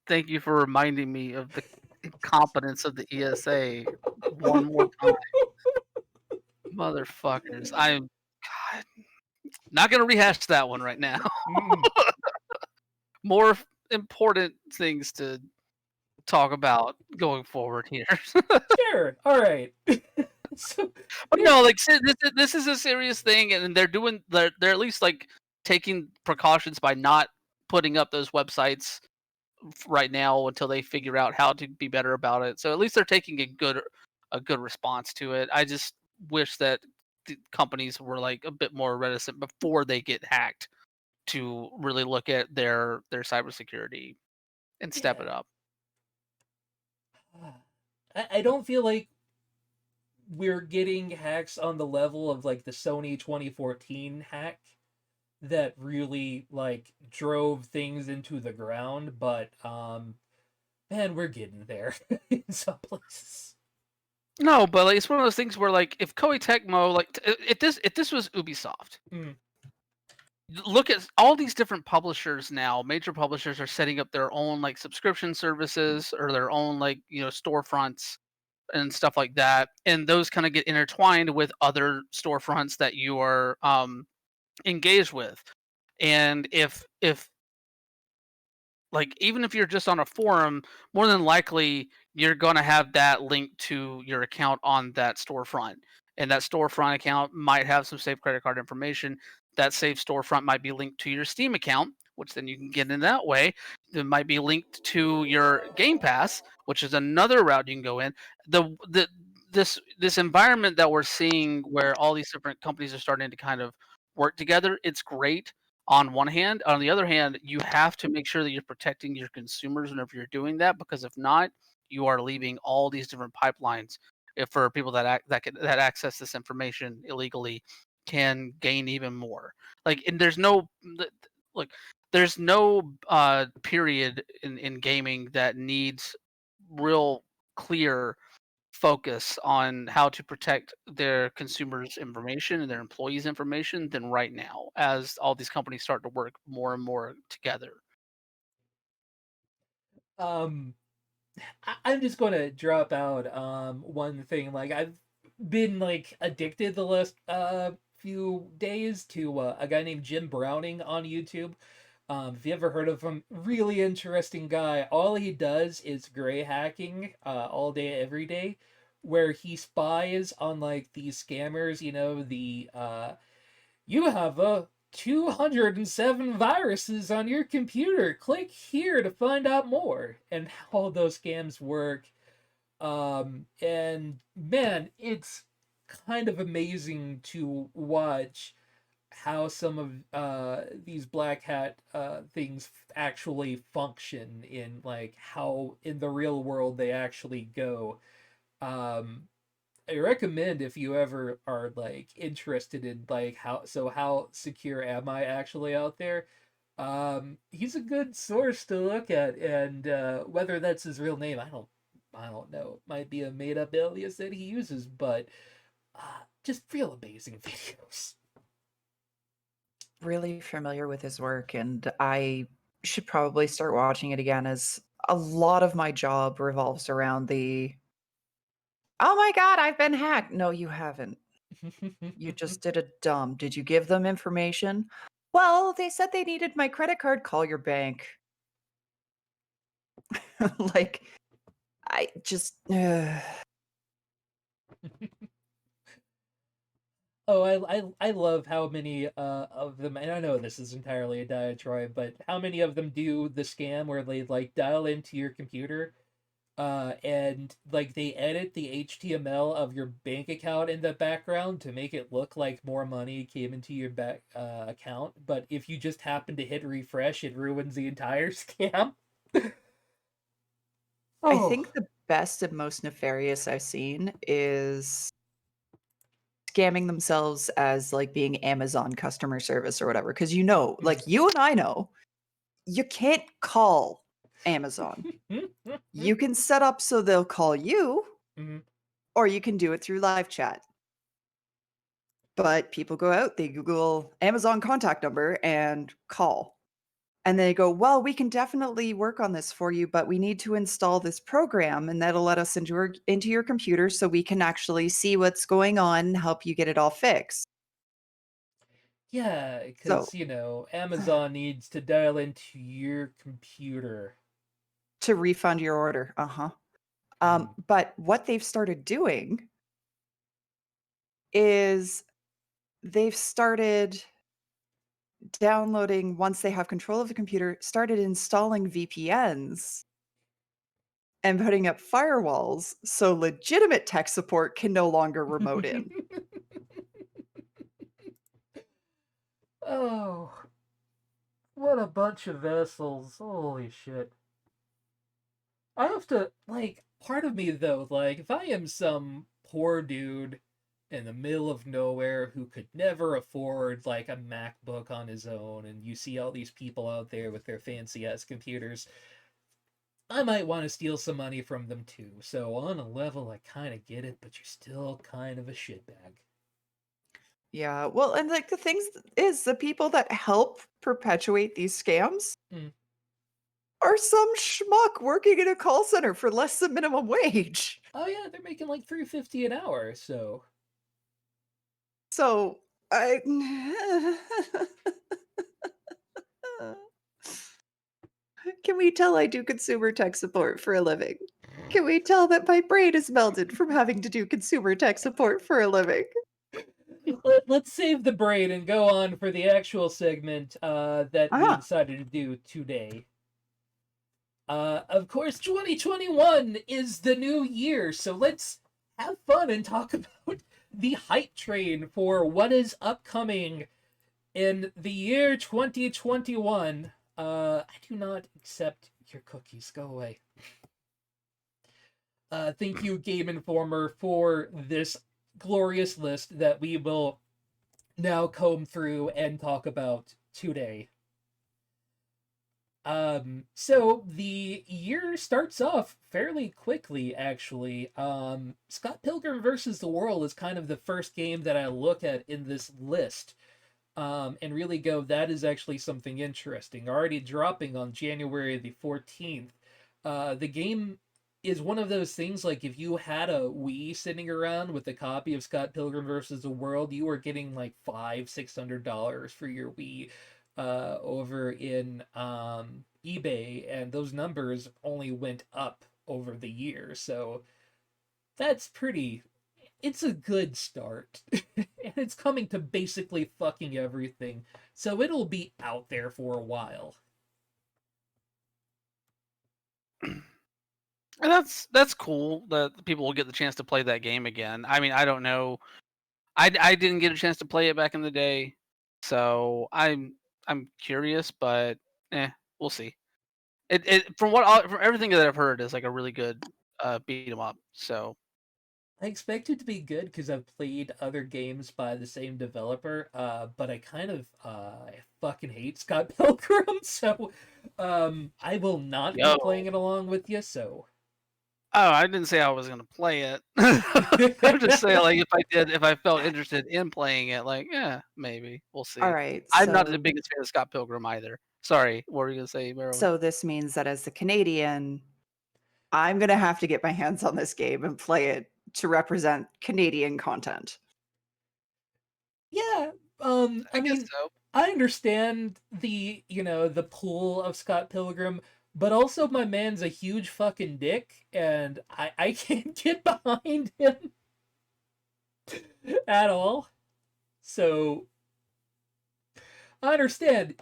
thank you for reminding me of the incompetence of the ESA one more time. Motherfuckers. I'm God, not gonna rehash that one right now. More important things to talk about going forward here. sure, all right. So, But no, like this is a serious thing, and they're at least like taking precautions by not putting up those websites right now until they figure out how to be better about it. So at least they're taking a good response to it. I just wish that the companies were like a bit more reticent before they get hacked to really look at their cybersecurity and step yeah, it up. I don't feel like we're getting hacks on the level of like the Sony 2014 hack that really like drove things into the ground, but man, we're getting there in some places. No, but like, it's one of those things where like if Koei Tecmo like if this was Ubisoft, Mm. look at all these different publishers now. Major publishers are setting up their own like subscription services or their own like storefronts and stuff like that, and those kind of get intertwined with other storefronts that you are engaged with. And if like even if you're just on a forum, more than likely you're going to have that link to your account on that storefront, and that storefront account might have some safe credit card information. That safe storefront might be linked to your Steam account, which then you can get in that way. It might be linked to your Game Pass, which is another route you can go in. The this environment that we're seeing where all these different companies are starting to kind of work together, it's great on one hand. On the other hand, you have to make sure that you're protecting your consumers whenever you're doing that, because if not, you are leaving all these different pipelines if for people that access this information illegally can gain even more. Like, and like there's no period in gaming that needs real clear focus on how to protect their consumers' information and their employees' information than right now, as all these companies start to work more and more together. Um, I'm just gonna drop out one thing. Like I've been like addicted the last few days to a guy named Jim Browning on YouTube. If you ever heard of him, really interesting guy. All he does is gray hacking all day, every day, where he spies on like these scammers. You have a 207 viruses on your computer. Click here to find out more. And how all those scams work. And man, it's kind of amazing to watch how some of these black hat things actually function in like how in the real world they actually go. Um, I recommend if you ever are like interested in like how secure am I actually out there. He's a good source to look at, and whether that's his real name, I don't know. It might be a made up alias that he uses, but just real amazing videos. Really familiar with his work, and I should probably start watching it again, as a lot of my job revolves around the "Oh my god, I've been hacked." No, you haven't. You just did a dumb. Did you give them information? Well, they said they needed my credit card. Call your bank. Like, I just Oh, I love how many of them, and I know this is entirely a diatribe, but how many of them do the scam where they like dial into your computer, and like they edit the HTML of your bank account in the background to make it look like more money came into your back account. But if you just happen to hit refresh, it ruins the entire scam. I think the best and most nefarious I've seen is scamming themselves as like being Amazon customer service or whatever. Because like you and I know, you can't call Amazon. You can set up so they'll call you, Mhm. or you can do it through live chat. But people go out, they Google Amazon contact number and call. And they go, well, we can definitely work on this for you, but we need to install this program and that'll let us into your computer so we can actually see what's going on and help you get it all fixed. Yeah, So because, Amazon needs to dial into your computer. to refund your order. Uh-huh. But what they've started doing is they've started downloading, once they have control of the computer, started installing VPNs and putting up firewalls so legitimate tech support can no longer remote in. Oh, what a bunch of vessels. Holy shit. I have to, like, part of me, though, like, if I am some poor dude in the middle of nowhere who could never afford, like, a MacBook on his own, and you see all these people out there with their fancy ass computers, I might want to steal some money from them too. So, on a level, I kind of get it, but you're still kind of a shitbag. Yeah, well, and like the things is the people that help perpetuate these scams Mm. are some schmuck working in a call center for less than minimum wage. Oh, yeah, they're making like $3.50 an hour, so. So I can we tell I do consumer tech support for a living? Can we tell that my brain is melted from having to do consumer tech support for a living? Let's save the brain and go on for the actual segment that we Ah, decided to do today. Of course, 2021 is the new year, so let's have fun and talk about the hype train for what is upcoming in the year 2021. I do not accept your cookies. Go away. Thank you, Game Informer, for this glorious list that we will now comb through and talk about today. So the year starts off fairly quickly, actually. Scott Pilgrim versus the World is kind of the first game that I look at in this list, and really go, that is actually something interesting. Already dropping on January the 14th. The game is one of those things, like if you had a Wii sitting around with a copy of Scott Pilgrim versus the World, you were getting like $500-$600 for your Wii over in eBay, and those numbers only went up over the year. So that's pretty. It's a good start, and it's coming to basically fucking everything. So it'll be out there for a while. And that's cool that people will get the chance to play that game again. I mean, I don't know. I didn't get a chance to play it back in the day, so I'm curious, but we'll see. It from everything that I've heard is like a really good beat 'em up. So I expect it to be good because I've played other games by the same developer, but I kind of I fucking hate Scott Pilgrim, so I will not be yo, playing it along with you. So oh, I didn't say I was gonna play it. I'm just saying, like, if I felt interested in playing it, like, yeah, maybe we'll all see. right. I'm not the So biggest fan of Scott Pilgrim either. Sorry, what were you gonna say, Marilyn? so this means that as the Canadian, I'm gonna have to get my hands on this game and play it to represent Canadian content. yeah, I I guess mean, so. I understand the pull of Scott Pilgrim, but also my man's a huge fucking dick, and I can't get behind him at all. So I understand.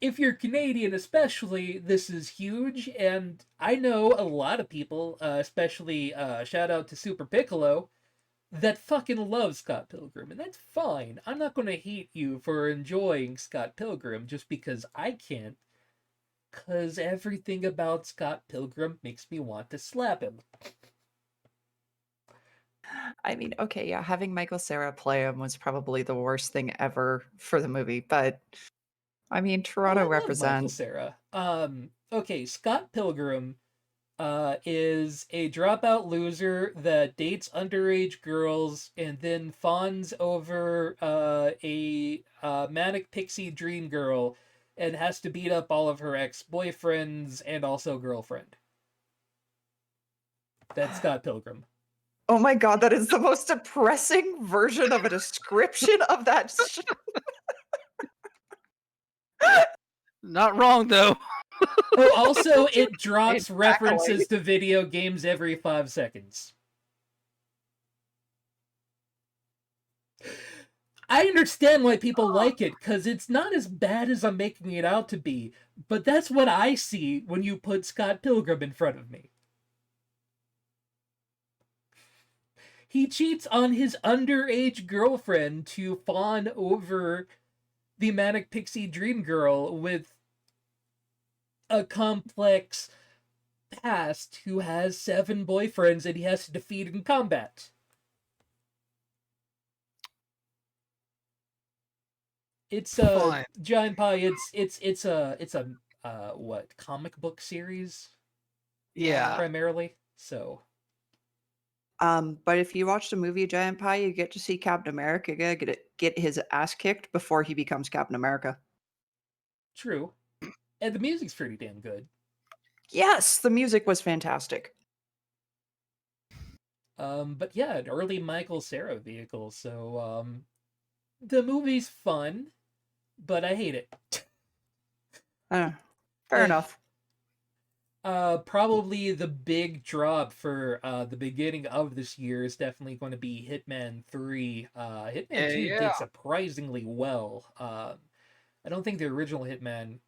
if you're Canadian, especially, this is huge. And I know a lot of people, especially shout out to Super Piccolo, that fucking love Scott Pilgrim, and that's fine. I'm not going to hate you for enjoying Scott Pilgrim just because I can't, because everything about Scott Pilgrim makes me want to slap him. I mean, okay, yeah, having Michael Cera play him was probably the worst thing ever for the movie, but I mean, Oh, Toronto I love Michael represents. Cera. Okay, Scott Pilgrim is a dropout loser that dates underage girls and then fawns over a manic pixie dream girl and has to beat up all of her ex-boyfriends and also girlfriend. That's Scott Pilgrim. Oh my god, that is the most depressing version of a description of that. Not wrong though. Oh, also, it drops Exactly. references to video games every 5 seconds. I understand why people like it, because it's not as bad as I'm making it out to be, but that's what I see when you put Scott Pilgrim in front of me. He cheats on his underage girlfriend to fawn over the manic pixie dream girl with a complex past who has 7 boyfriends and he has to defeat in combat. It's Fine. Giant Pie. It's a what, comic book series Yeah. primarily. So But if you watch the movie Giant Pie, you get to see Captain America get his ass kicked before he becomes Captain America. true, and the music's pretty damn good. Yes, the music was fantastic. But yeah, an early Michael Cera vehicle. So the movie's fun, but I hate it. Fair Eh. enough. Probably the big drop for the beginning of this year is definitely going to be Hitman 3. Hitman 2 did surprisingly well. I don't think the original Hitman,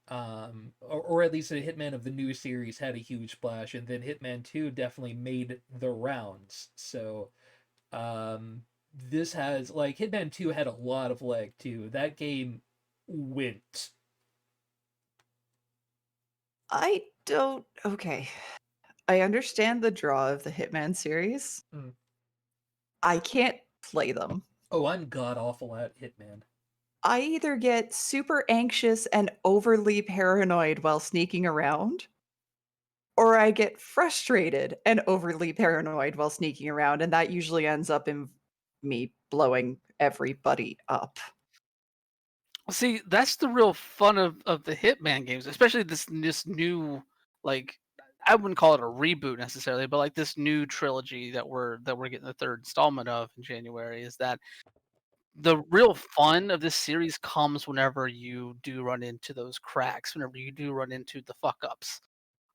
or at least the Hitman of the new series, had a huge splash, and then Hitman 2 definitely made the rounds. So, this has, like, Hitman 2 had a lot of leg, too. That game went. I don't. Okay. I understand the draw of the Hitman series. Mm. I can't play them. Oh, I'm god awful at Hitman. I either get super anxious and overly paranoid while sneaking around, or I get frustrated and overly paranoid while sneaking around, and that usually ends up in me blowing everybody up. See, that's the real fun of the Hitman games, especially this new, like, I wouldn't call it a reboot necessarily, but like this new trilogy that we're getting the third installment of in January, is that the real fun of this series comes whenever you do run into those cracks, whenever you do run into the fuck ups.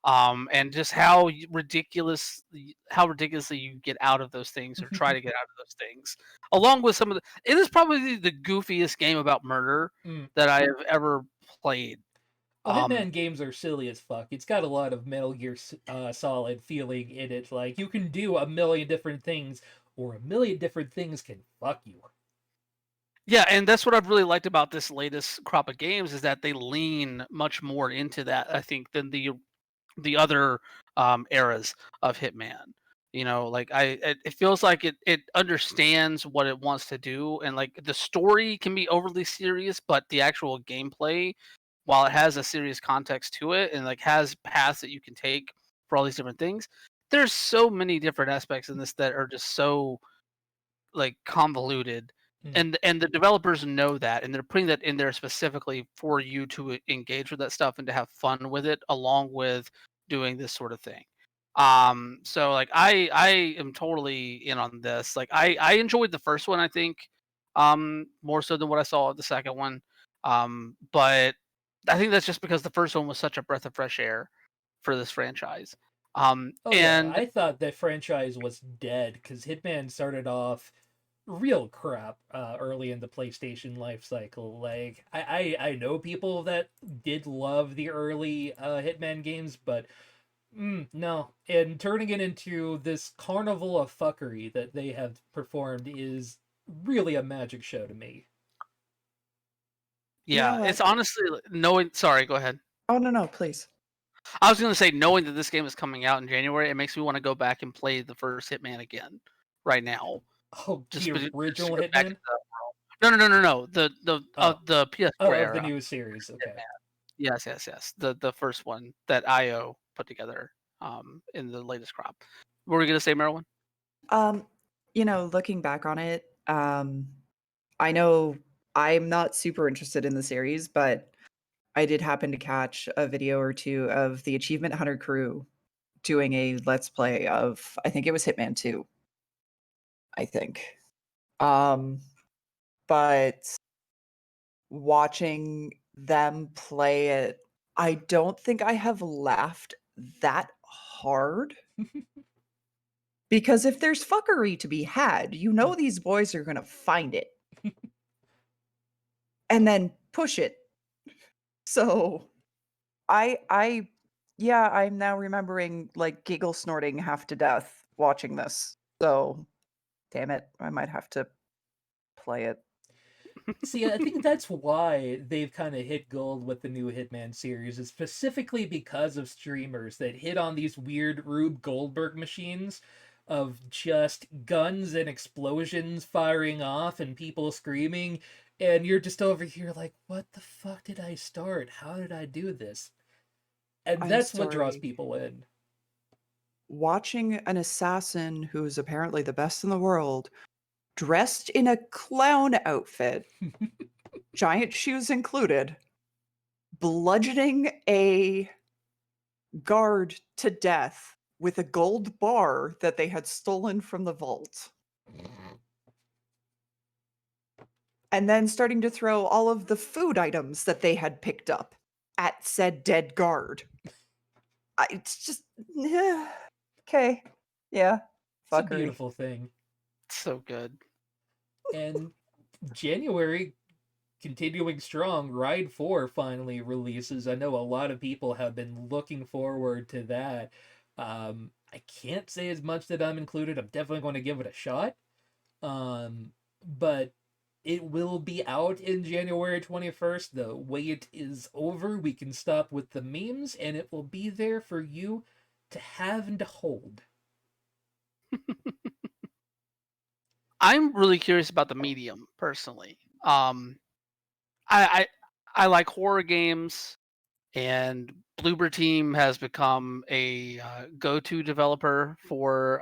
And just how ridiculously you get out of those things, or try to get out of those things, along with some of it is probably the goofiest game about murder Mm. that I have ever played. Oh, Hitman games are silly as fuck. It's got a lot of Metal Gear Solid feeling in it. Like, you can do a million different things, or a million different things can fuck you. Yeah, and that's what I've really liked about this latest crop of games, is that they lean much more into that, I think, than the other eras of Hitman. You know, like it feels like it understands what it wants to do, and like the story can be overly serious, but the actual gameplay, while it has a serious context to it and like has paths that you can take for all these different things, there's so many different aspects in this that are just so like convoluted. And the developers know that, and they're putting that in there specifically for you to engage with that stuff and to have fun with it, along with doing this sort of thing. So like I am totally in on this. Like I enjoyed the first one, I think, more so than what I saw of the second one. But I think that's just because the first one was such a breath of fresh air for this franchise. Oh yeah, And I thought that franchise was dead because Hitman started off real crap early in the PlayStation life cycle. Like I know people that did love the early Hitman games, but no. And turning it into this carnival of fuckery that they have performed is really a magic show to me. You know Yeah, what? it's honestly knowing. Sorry, go ahead. Oh no, please. I was gonna say knowing that this game is coming out in January, it makes me want to go back and play the first Hitman again right now. Oh, Just, the just to original go back Hitman? into that world. No. The PS4 Oh, of the era new series. Okay. Hitman. Yes. The first one that IO put together in the latest crop. What were you gonna say, Marilyn? Um, looking back on it, I know I'm not super interested in the series, but I did happen to catch a video or two of the Achievement Hunter crew doing a let's play of, I think it was Hitman 2, I think. Um, but watching them play it, I don't think I have laughed that hard. Because if there's fuckery to be had, these boys are gonna find it and then push it. So I yeah, I'm now remembering like giggle snorting half to death watching this. So damn it, I might have to play it. See, I think that's why they've kind of hit gold with the new Hitman series, is specifically because of streamers that hit on these weird Rube Goldberg machines of just guns and explosions firing off and people screaming, and you're just over here like, what the fuck did I start? How did I do this? And I'm that's what draws sorry. people in. Watching an assassin who's apparently the best in the world dressed in a clown outfit, giant shoes included, bludgeoning a guard to death with a gold bar that they had stolen from the vault. And then starting to throw all of the food items that they had picked up at said dead guard. It's just okay. Yeah. It's a Fuckery. beautiful thing. So good. And January continuing strong, Ride 4 finally releases. I know a lot of people have been looking forward to that. I can't say as much that I'm included. I'm definitely going to give it a shot. But it will be out in January 21st. The wait is over. We can stop with the memes, and it will be there for you to have and to hold. I'm really curious about the medium personally. I I like horror games, and Bloober Team has become a go-to developer for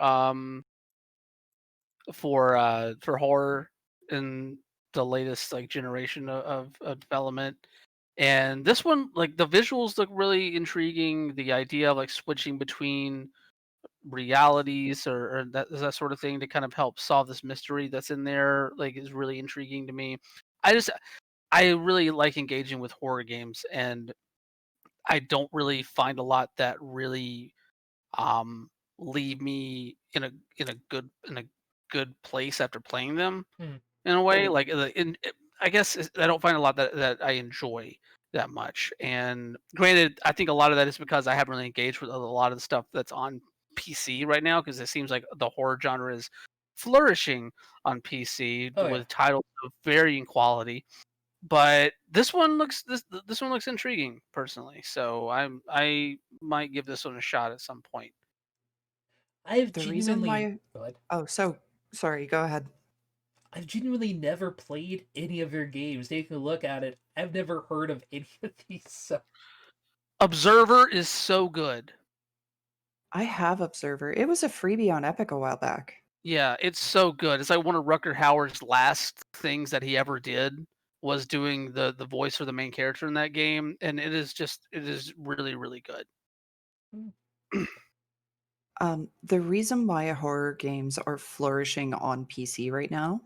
horror in the latest like generation of development. And this one, like the visuals look really intriguing. The idea of like switching between realities or that sort of thing to kind of help solve this mystery that's in there, like is really intriguing to me. I really like engaging with horror games, and I don't really find a lot that really um leave me in a good place after playing them Hmm. in a way. Like I guess I don't find a lot that I enjoy that much. And granted, I think a lot of that is because I haven't really engaged with a lot of the stuff that's on PC right now, because it seems like the horror genre is flourishing on PC Oh, yeah. with titles of varying quality. But this one looks intriguing personally, so I might give this one a shot at some point. I've The reason genuinely. why Go ahead. Oh, so sorry, go ahead. I've genuinely never played any of your games. Taking a look at it, I've never heard of any of these. So Observer is so good. I have Observer. It was a freebie on Epic a while back. Yeah, it's so good. It's like one of Rucker Hauer's last things that he ever did was doing the voice for the main character in that game, and it is really good. The reason why horror games are flourishing on PC right now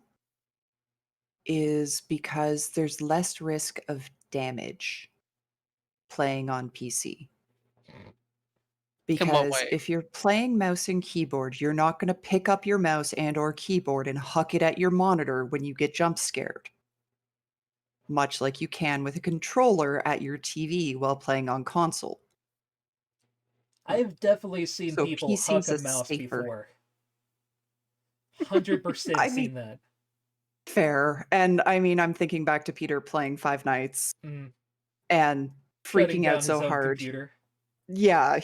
is because there's less risk of damage playing on PC. Because way? if you're playing mouse and keyboard, you're not going to pick up your mouse and or keyboard and huck it at your monitor when you get jump scared. Much like you can with a controller at your TV while playing on console. I've definitely seen So people huck PC's a a mouse safer. before. 100% I seen mean, that. fair. And I mean, I'm thinking back to Peter playing Five Nights Mm. and Shutting freaking out down his so own hard. computer. Yeah,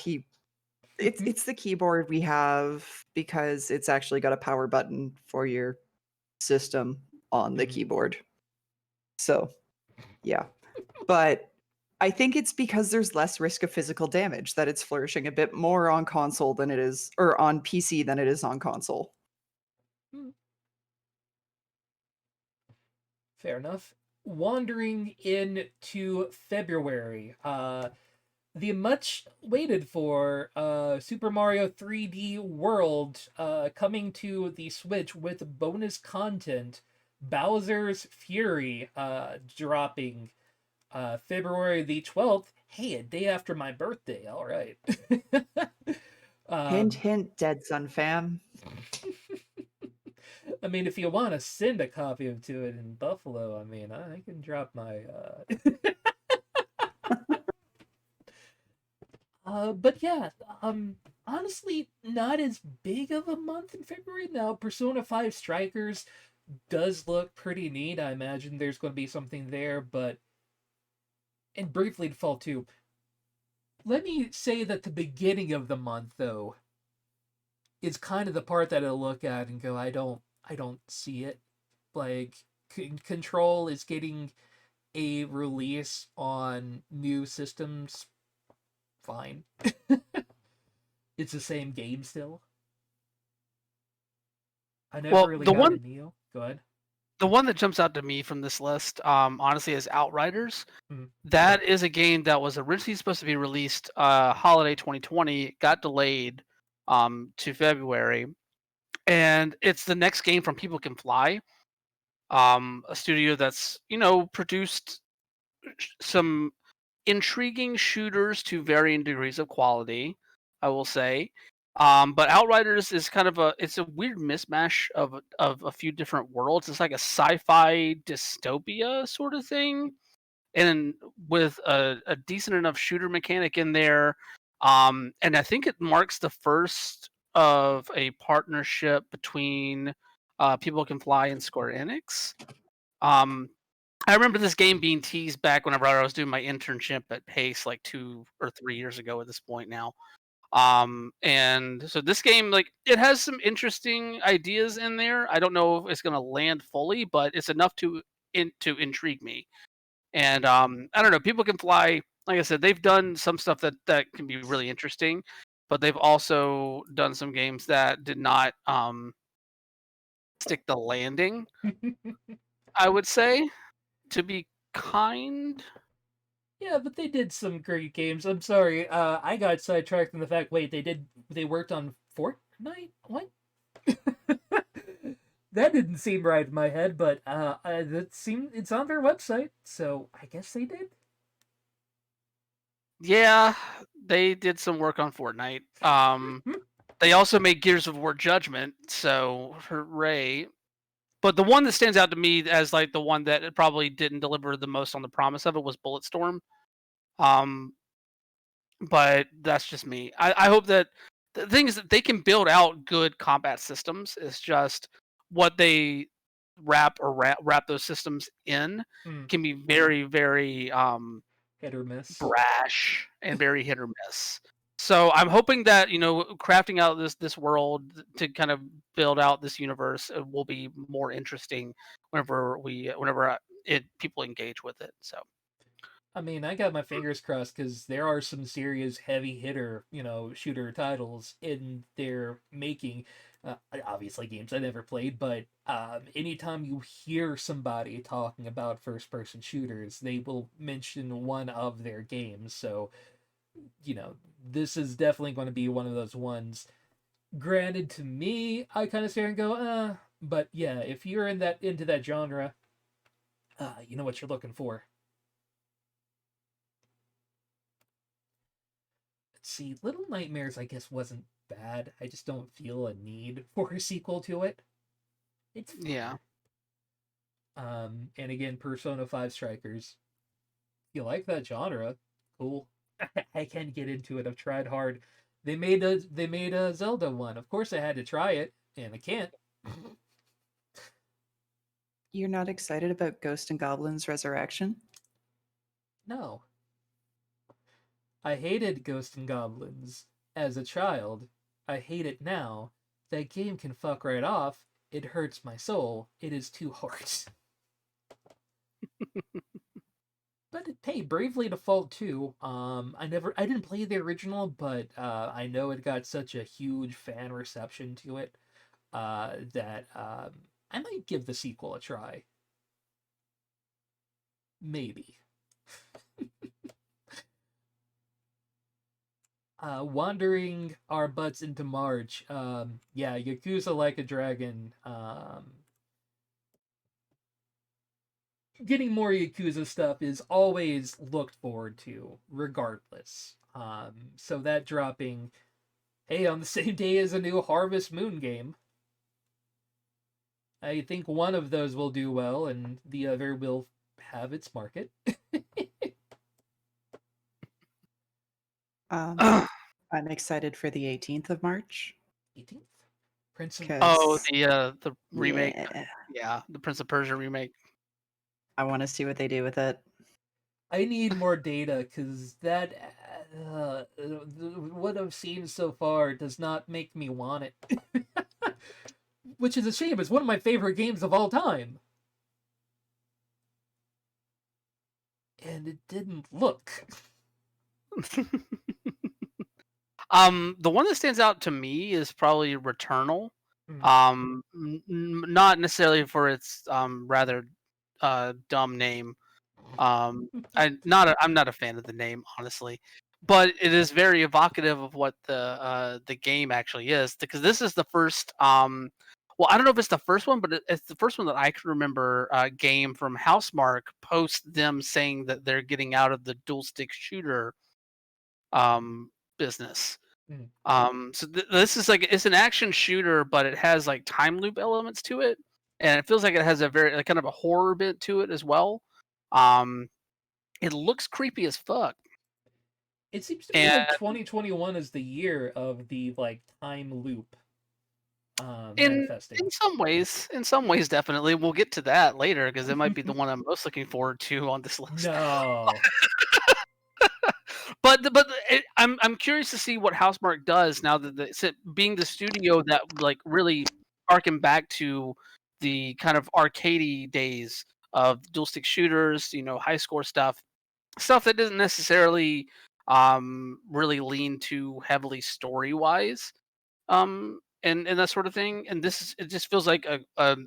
it's the keyboard we have because it's actually got a power button for your system on the Mhm. keyboard. So, yeah. But I think it's because there's less risk of physical damage that it's flourishing a bit more on console than it is, or on PC than it is on console. Fair enough. Wandering into February, the much waited for Super Mario 3D World coming to the Switch with bonus content, Bowser's Fury dropping February the 12th. Hey, a day after my birthday. All right. Hint, hint, Dead Son fam. I mean, if you want to send a copy of to it in Buffalo, I mean, I can drop my. But yeah, honestly, not as big of a month in February. Now, Persona 5 Strikers does look pretty neat. I imagine there's going to be something there, but. And briefly to fall too. Let me say that the beginning of the month, though, is kind of the part that I look at and go, I don't see it. Like, Control is getting a release on new systems. Fine. It's the same game still. I never Well, really the got one a Neo. Go ahead. the one that jumps out to me from this list, honestly, is Outriders. Mhm. That is a game that was originally supposed to be released holiday 2020, got delayed to February, and it's the next game from People Can Fly, a studio that's produced some intriguing shooters to varying degrees of quality, I will say. But Outriders is kind of it's a weird mismatch of a few different worlds. It's like a sci-fi dystopia sort of thing, and with a decent enough shooter mechanic in there. And I think it marks the first of a partnership between People Can Fly and Square Enix. I remember this game being teased back whenever I was doing my internship at Pace, like 2 or 3 years ago at this point now. And so this game, like, it has some interesting ideas in there. I don't know if it's going to land fully, but it's enough to intrigue me. And I don't know. People Can Fly. Like I said, they've done some stuff that can be really interesting, but they've also done some games that did not stick the landing. I would say, to be kind. Yeah, but they did some great games. I'm sorry, I got sidetracked in the fact. Wait, they worked on Fortnite? What? That didn't seem right in my head, but it's on their website, so I guess they did. Yeah, they did some work on Fortnite. They also made Gears of War Judgment, so hooray. But the one that stands out to me as like the one that it probably didn't deliver the most on the promise of it was Bulletstorm. But that's just me. I hope that the thing is that they can build out good combat systems. It's just what they wrap those systems in Hmm. can be very, very Hit or miss. brash and very hit or miss. So I'm hoping that crafting out this world to kind of build out this universe will be more interesting whenever people engage with it. So I mean, I got my fingers crossed because there are some serious heavy hitter, shooter titles in their making. Obviously, games I never played, but anytime you hear somebody talking about first person shooters, they will mention one of their games. So, this is definitely going to be one of those ones. Granted, to me, I kind of stare and go, but yeah, if you're into that genre, you know what you're looking for. see, Little Nightmares, I guess, wasn't bad. I just don't feel a need for a sequel to it. It's fine. Yeah. And again, Persona 5 Strikers. If you like that genre, cool. I can't get into it. I've tried hard. They made a Zelda one. Of course I had to try it, and I can't. You're not excited about Ghost and Goblins Resurrection? No. I hated Ghosts and Goblins as a child. I hate it now. That game can fuck right off. It hurts my soul. It is too hard. But hey, Bravely Default 2. I didn't play the original, but I know it got such a huge fan reception to it that I might give the sequel a try. Maybe. Wandering our butts into March. Yeah, Yakuza Like a Dragon. Getting more Yakuza stuff is always looked forward to, regardless. So that dropping, hey, on the same day as a new Harvest Moon game. I think one of those will do well, and the other will have its market. I'm excited for the 18th of March. 18th? Prince of... Oh, 'cause- the remake. Yeah, Yeah, the Prince of Persia remake. I want to see what they do with it. I need more data, because that... what I've seen so far does not make me want it. Which is a shame. It's one of my favorite games of all time. And it didn't look. The one that stands out to me is probably Returnal. Mm. Not necessarily for its rather dumb name. I'm not a fan of the name, honestly, but it is very evocative of what the game actually is, because this is the first well, I don't know if it's the first one, but it's the first one that I can remember game from Housemarque post them saying that they're getting out of the dual stick shooter business. So this is like, it's an action shooter, but it has like time loop elements to it, and it feels like it has a very like, kind of a horror bit to it as well. It looks creepy as fuck. It seems to be like 2021 is the year of the like time loop manifesting. In some ways, definitely. We'll get to that later, because it might be the one I'm most looking forward to on this list. No. But I'm curious to see what Housemarque does now that being the studio that like really harken back to the kind of arcadey days of dual stick shooters, high score stuff that doesn't necessarily really lean too heavily story wise, and that sort of thing. And it just feels like a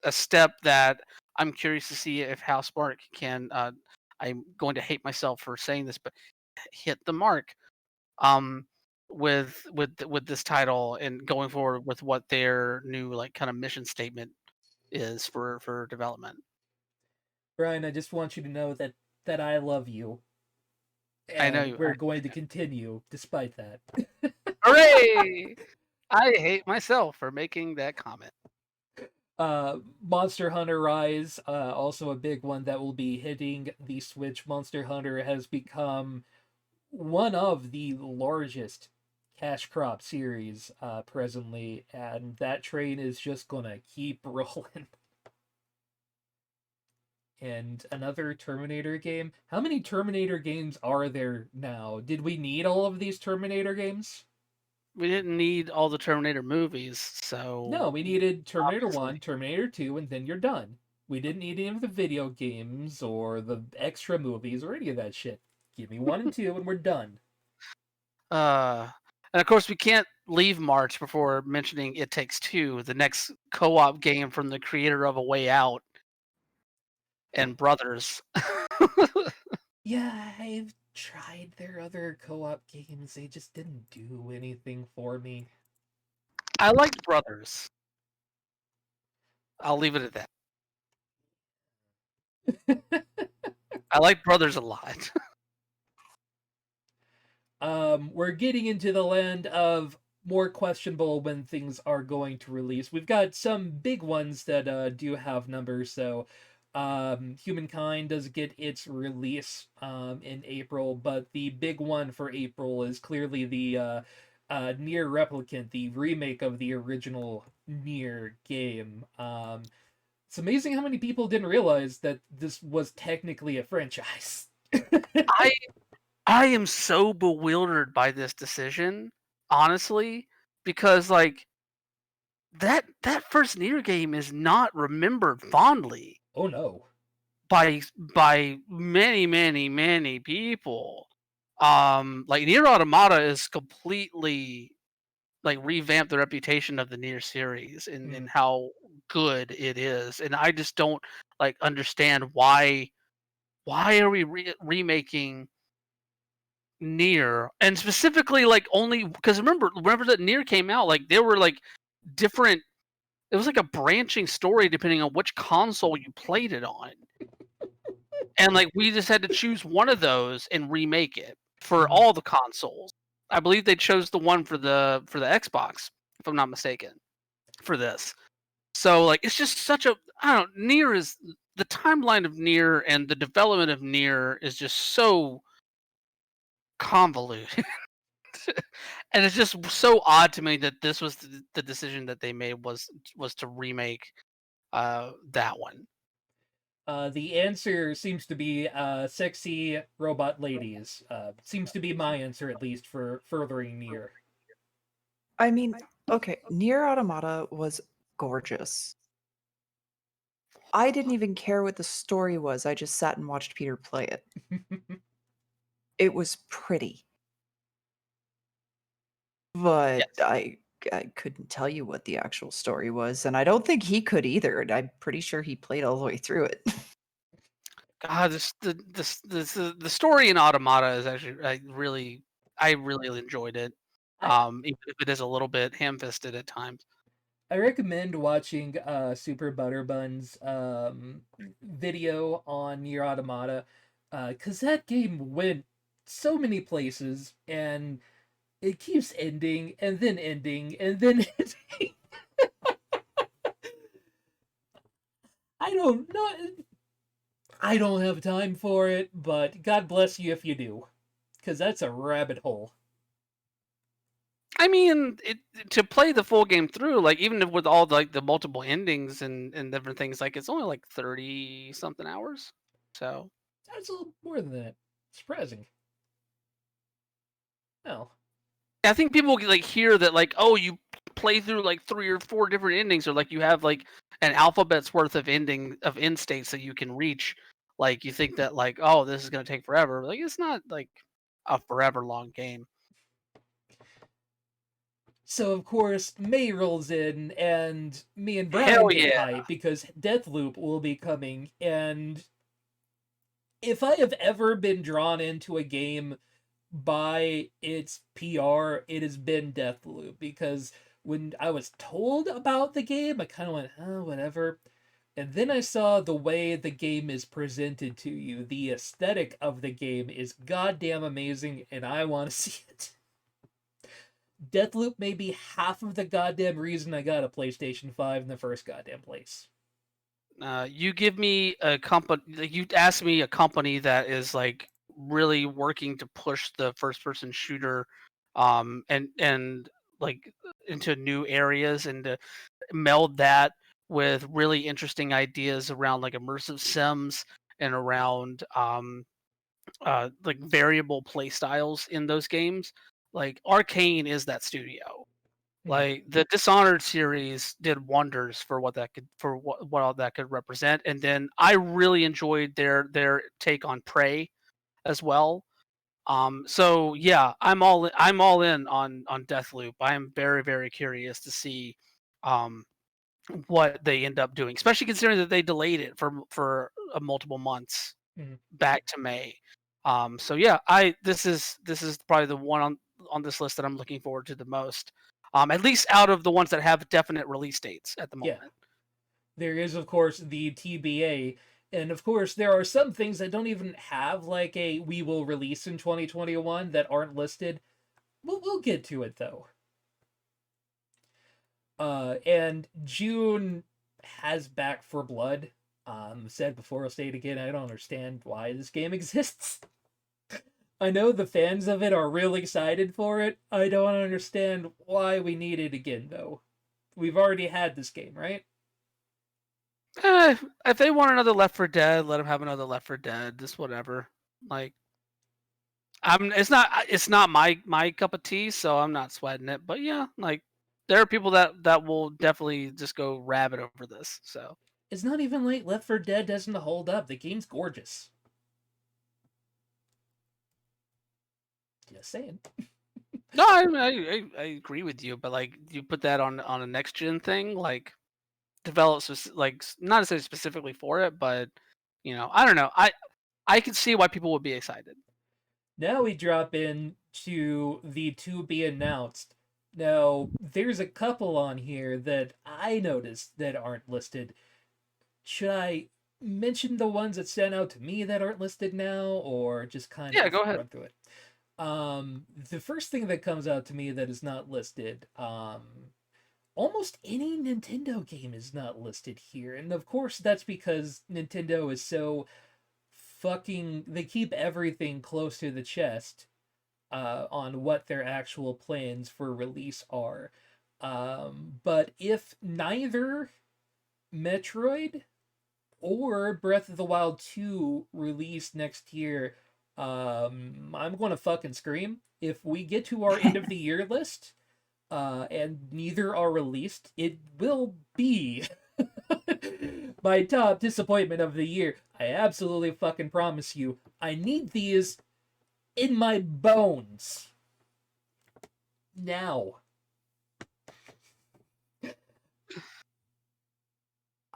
step that I'm curious to see if Housemarque can. I'm going to hate myself for saying this, but hit the mark with this title, and going forward with what their new like kind of mission statement is for development. Brian, I just want you to know that I love you. And I know you. We're going to continue despite that. Hooray! I hate myself for making that comment. Monster Hunter Rise, also a big one that will be hitting the Switch. Monster Hunter has become one of the largest cash crop series presently, and that train is just gonna keep rolling. And another Terminator game. How many Terminator games are there now? Did we need all of these Terminator games? We didn't need all the Terminator movies, so No, we needed Terminator obviously. 1, Terminator 2, and then you're done. We didn't need any of the video games or the extra movies or any of that shit. Give me 1 and 2 and we're done. And of course, we can't leave March before mentioning It Takes Two, the next co-op game from the creator of A Way Out and Brothers. Yeah, I've tried their other co-op games. They just didn't do anything for me. I liked Brothers. I'll leave it at that. I like Brothers a lot. we're getting into the land of more questionable when things are going to release. We've got some big ones that do have numbers. So, Humankind does get its release in April, but the big one for April is clearly the Nier Replicant, the remake of the original Nier game. It's amazing how many people didn't realize that this was technically a franchise. I I am so bewildered by this decision, honestly, because like that first Nier game is not remembered fondly Oh no. by many people. Like Nier Automata is completely like revamped the reputation of the Nier series in how good it is, and I just don't like understand why are we remaking Nier, and specifically like only because remember that Nier came out, like there were like different, it was like a branching story depending on which console you played it on, and like we just had to choose one of those and remake it for Mhm. all the consoles. I believe they chose the one for the Xbox, if I'm not mistaken, for this. So like it's just such a, I don't know, Nier is, the timeline of Nier and the development of Nier is just so convoluted. And it's just so odd to me that this was the decision that they made was to remake that one. The answer seems to be sexy robot ladies. Seems to be my answer, at least, for furthering Nier. I mean, okay, Nier Automata was gorgeous. I didn't even care what the story was. I just sat and watched Peter play it. It was pretty. But Yes. I couldn't tell you what the actual story was, and I don't think he could either, and I'm pretty sure he played all the way through it. God, the story in Automata is actually I really enjoyed it. I, Even if it is a little bit ham-fisted at times. I recommend watching Super Butterbun's video on Nier Automata, because that game went so many places, and it keeps ending, and then ending, and then ending. I don't know. I don't have time for it, but God bless you if you do, because that's a rabbit hole. I mean, to play the full game through, like even with all like the multiple endings and different things, like it's only like 30 something hours. So That's a little more than that. Surprising. Well, I think people like hear that like, oh, you play through like 3 or 4 different endings, or like you have like an alphabet's worth of end states that you can reach. Like you think that like, oh, this is gonna take forever. Like it's not like a forever long game. so of course May rolls in, and me and Brian Hell get yeah! hyped because Deathloop will be coming. And if I have ever been drawn into a game by its PR, it has been Deathloop, because when I was told about the game, I kind of went, oh, whatever. And then I saw the way the game is presented to you. The aesthetic of the game is goddamn amazing, and I want to see it. Deathloop may be half of the goddamn reason I got a PlayStation 5 in the first goddamn place. You give me a company. You ask me a company that is like really working to push the first-person shooter, and like into new areas and to meld that with really interesting ideas around like immersive sims and around like variable play styles in those games. Like Arcane is that studio. Mhm. Like the Dishonored series did wonders for what that could, for what all that could represent, and then I really enjoyed their take on Prey as well. So yeah, I'm all in on Deathloop. I am very curious to see um what they end up doing, especially considering that they delayed it for multiple months Mhm. back to May. So yeah, I this is probably the one on this list that I'm looking forward to the most. At least out of the ones that have definite release dates at the Yeah. moment. There is, of course, the TBA, And of course, there are some things that don't even have like a we will release in 2021 that aren't listed. We'll get to it though. And June has Back for Blood. Said before, I'll say it again. I don't understand why this game exists. I know the fans of it are really excited for it. I don't understand why we need it again, though. We've already had this game, right? If they want another Left 4 Dead, let them have another Left 4 Dead. Just whatever. Like, it's not my cup of tea, so I'm not sweating it. But yeah, like there are people that will definitely just go rabid over this. So It's not even like Left 4 Dead doesn't hold up. The game's gorgeous. Just saying. no, I agree with you, but like you put that on a next gen thing, like develops like not necessarily specifically for it, but I don't know. I can see why people would be excited. Now we drop in to the to be announced. Now, there's a couple on here that I noticed that aren't listed. Should I mention the ones that stand out to me that aren't listed now, or just kind of go ahead. run through it? The first thing that comes out to me that is not listed, almost any Nintendo game is not listed here. And of course, that's because Nintendo is so fucking. They keep everything close to the chest on what their actual plans for release are. But if neither Metroid or Breath of the Wild 2 release next year, I'm gonna fucking scream. If we get to our end of the year list, and neither are released, it will be my top disappointment of the year. I absolutely fucking promise you. I need these in my bones. Now.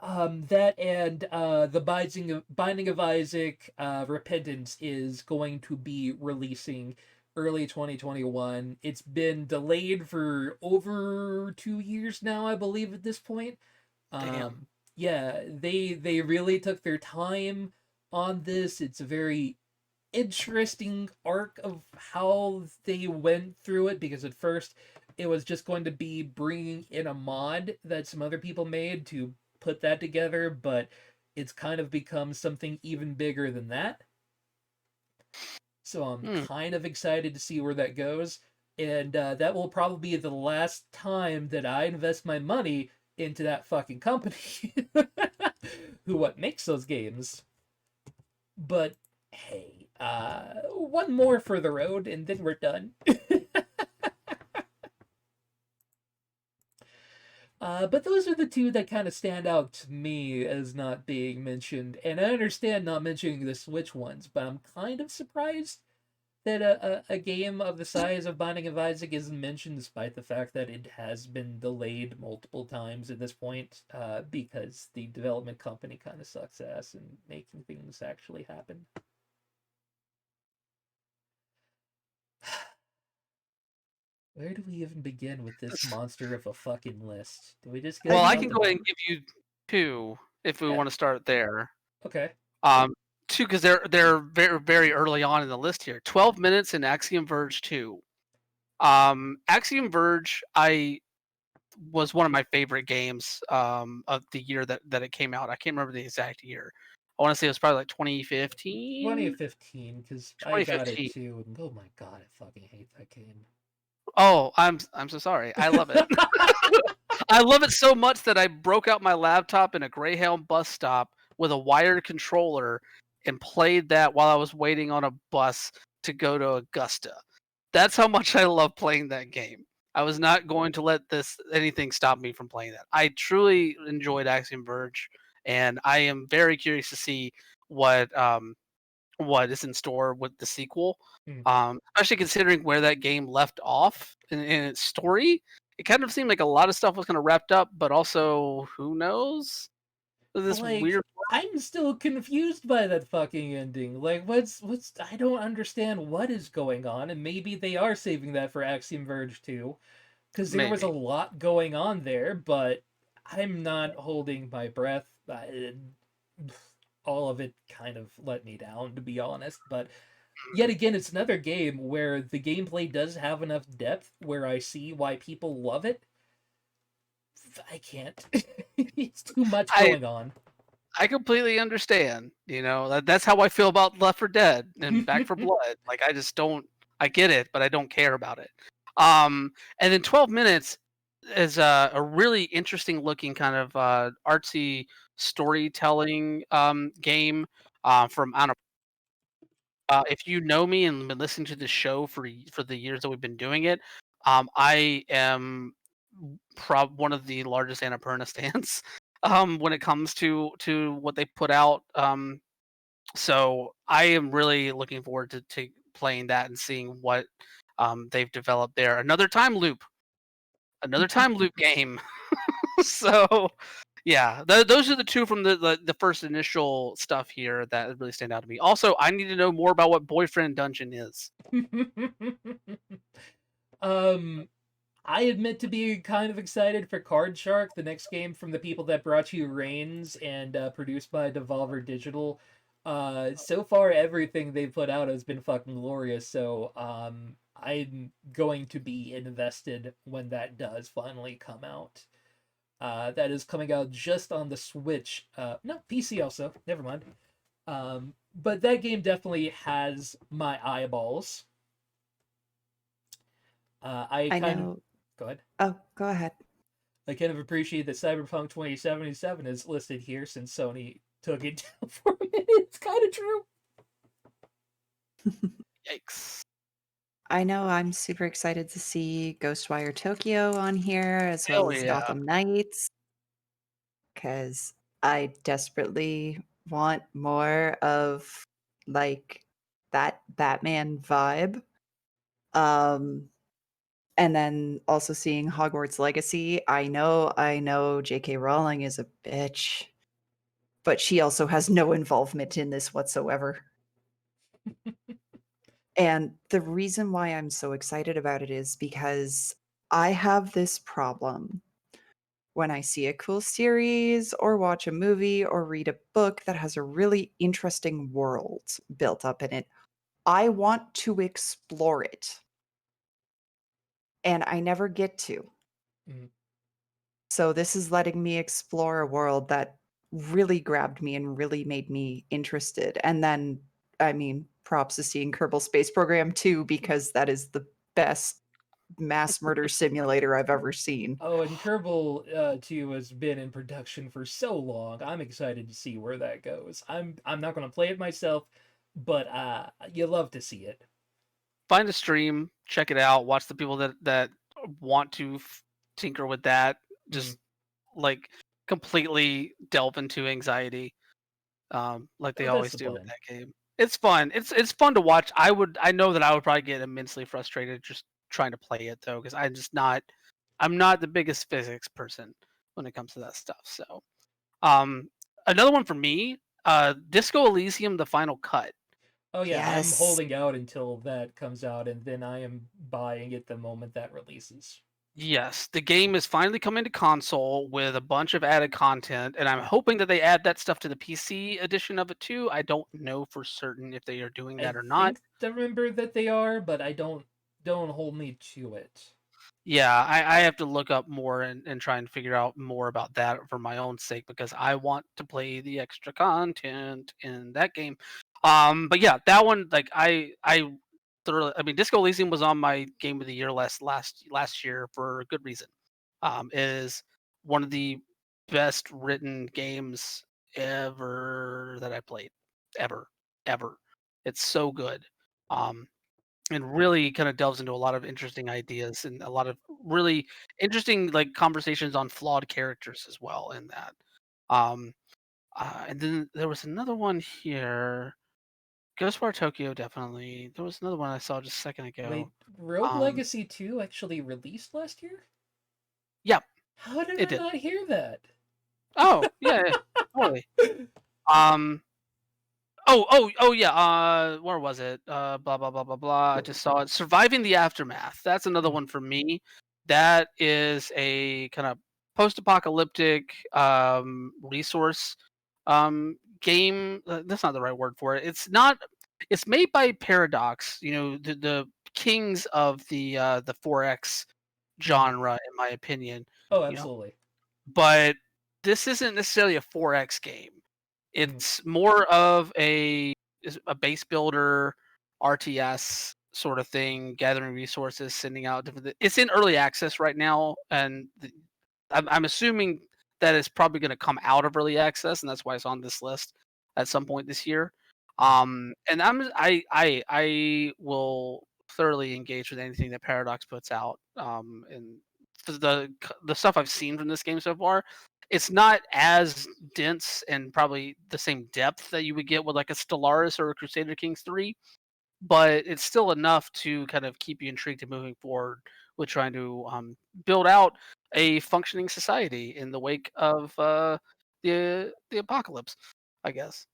That and the Binding of Isaac Repentance is going to be releasing early 2021. It's been delayed for over 2 years now, I believe, at this point. Damn. Yeah, they really took their time on this. It's a very interesting arc of how they went through it, because at first it was just going to be bringing in a mod that some other people made to put that together, but it's kind of become something even bigger than that. So I'm kind of excited to see where that goes, and that will probably be the last time that I invest my money into that fucking company who makes those games. But hey, one more for the road and then we're done. But those are the two that kind of stand out to me as not being mentioned. And I understand not mentioning the Switch ones, but I'm kind of surprised that a game of the size of Binding of Isaac isn't mentioned, despite the fact that it has been delayed multiple times at this point, because the development company kind of sucks ass in making things actually happen. Where do we even begin with this monster of a fucking list? Do we just get? Well, I can go ahead and give you two if we want to start there. Okay. Two, because they're very very early on in the list here. 12 Minutes and Axiom Verge 2. Axiom Verge was one of my favorite games of the year that it came out. I can't remember the exact year. I want to say it was probably like 2015. 2015, because I got it too. And oh my god, I fucking hate that game. Oh, I'm so sorry. I love it. I love it so much that I broke out my laptop in a Greyhound bus stop with a wired controller and played that while I was waiting on a bus to go to Augusta. That's how much I love playing that game. I was not going to let anything stop me from playing that. I truly enjoyed Axiom Verge, and I am very curious to see what is in store with the sequel. Especially considering where that game left off in its story. It kind of seemed like a lot of stuff was kind of wrapped up, but also who knows? This weird. I'm still confused by that fucking ending. Like, what's I don't understand what is going on, and maybe they are saving that for Axiom Verge 2, because there was a lot going on there, but I'm not holding my breath. all of it kind of let me down, to be honest. But yet again, it's another game where the gameplay does have enough depth where I see why people love it. I can't. It's too much going on. I completely understand. That's how I feel about Left 4 Dead and Back 4 Blood. Like, I just don't. I get it, but I don't care about it. And then 12 Minutes is a really interesting looking kind of artsy storytelling game from I don't know. If you know me and been listening to the show for the years that we've been doing it, I am one of the largest Annapurna stands when it comes to what they put out. So I am really looking forward to playing that and seeing what they've developed there. Another time loop game. So yeah, those are the two from the first initial stuff here that really stand out to me. Also, I need to know more about what Boyfriend Dungeon is. I admit to being kind of excited for Card Shark, the next game from the people that brought you Reigns and produced by Devolver Digital. So far, everything they've put out has been fucking glorious, so I'm going to be invested when that does finally come out. That is coming out just on the Switch. No, PC also. Never mind. But that game definitely has my eyeballs. I know. Go ahead. Oh, go ahead. I kind of appreciate that Cyberpunk 2077 is listed here since Sony took it down for a minute. It's kind of true. Yikes. I know I'm super excited to see Ghostwire Tokyo on here as well as Gotham Knights, because I desperately want more of like that Batman vibe. And then also seeing Hogwarts Legacy. I know J.K. Rowling is a bitch, but she also has no involvement in this whatsoever. And the reason why I'm so excited about it is because I have this problem. When I see a cool series or watch a movie or read a book that has a really interesting world built up in it, I want to explore it. And I never get to. Mhm. So this is letting me explore a world that really grabbed me and really made me interested. And then, I mean, props to seeing Kerbal Space Program 2, because that is the best mass murder simulator I've ever seen. Oh, and Kerbal 2 has been in production for so long. I'm excited to see where that goes. I'm not going to play it myself, but you love to see it. Find a stream, check it out, watch the people that want to tinker with that, just like completely delve into anxiety, like they always do with that game. It's fun. It's fun to watch. I know that I would probably get immensely frustrated just trying to play it though, because I'm not the biggest physics person when it comes to that stuff. So, another one for me, Disco Elysium: The Final Cut. Oh yeah, Yes. I'm holding out until that comes out, and then I am buying it the moment that releases. Yes, the game is finally coming to console with a bunch of added content, and I'm hoping that they add that stuff to the PC edition of it too. I don't know for certain if they are doing that or not. I remember that they are, but I don't hold me to it. Yeah, I have to look up more and try and figure out more about that for my own sake, because I want to play the extra content in that game. But yeah, that one, like I thoroughly, I mean, Disco Elysium was on my game of the year last year for a good reason. It is one of the best written games ever that I played, ever. It's so good. And really kind of delves into a lot of interesting ideas and a lot of really interesting like conversations on flawed characters as well in that. Um, and then there was another one here. Ghostwire Tokyo, definitely. There was another one I saw just a second ago. Wait, Rogue Legacy 2 actually released last year? Yeah. How did I not hear that? Oh, yeah, totally. Oh yeah. Where was it? Blah blah blah blah blah. I just saw it. Surviving the Aftermath. That's another one for me. That is a kind of post-apocalyptic resource game. That's not the right word for it. It's not. It's made by Paradox. You know, the kings of the 4X genre, in my opinion. Oh, You know, absolutely. but this isn't necessarily a 4X game. It's more of a base builder RTS sort of thing, gathering resources, sending out different. It's in early access right now, and I'm assuming that it's probably going to come out of early access, and that's why it's on this list at some point this year. And I will thoroughly engage with anything that Paradox puts out. And the stuff I've seen from this game so far, it's not as dense and probably the same depth that you would get with like a Stellaris or a Crusader Kings 3, but it's still enough to kind of keep you intrigued and moving forward with trying to build out a functioning society in the wake of the apocalypse, I guess.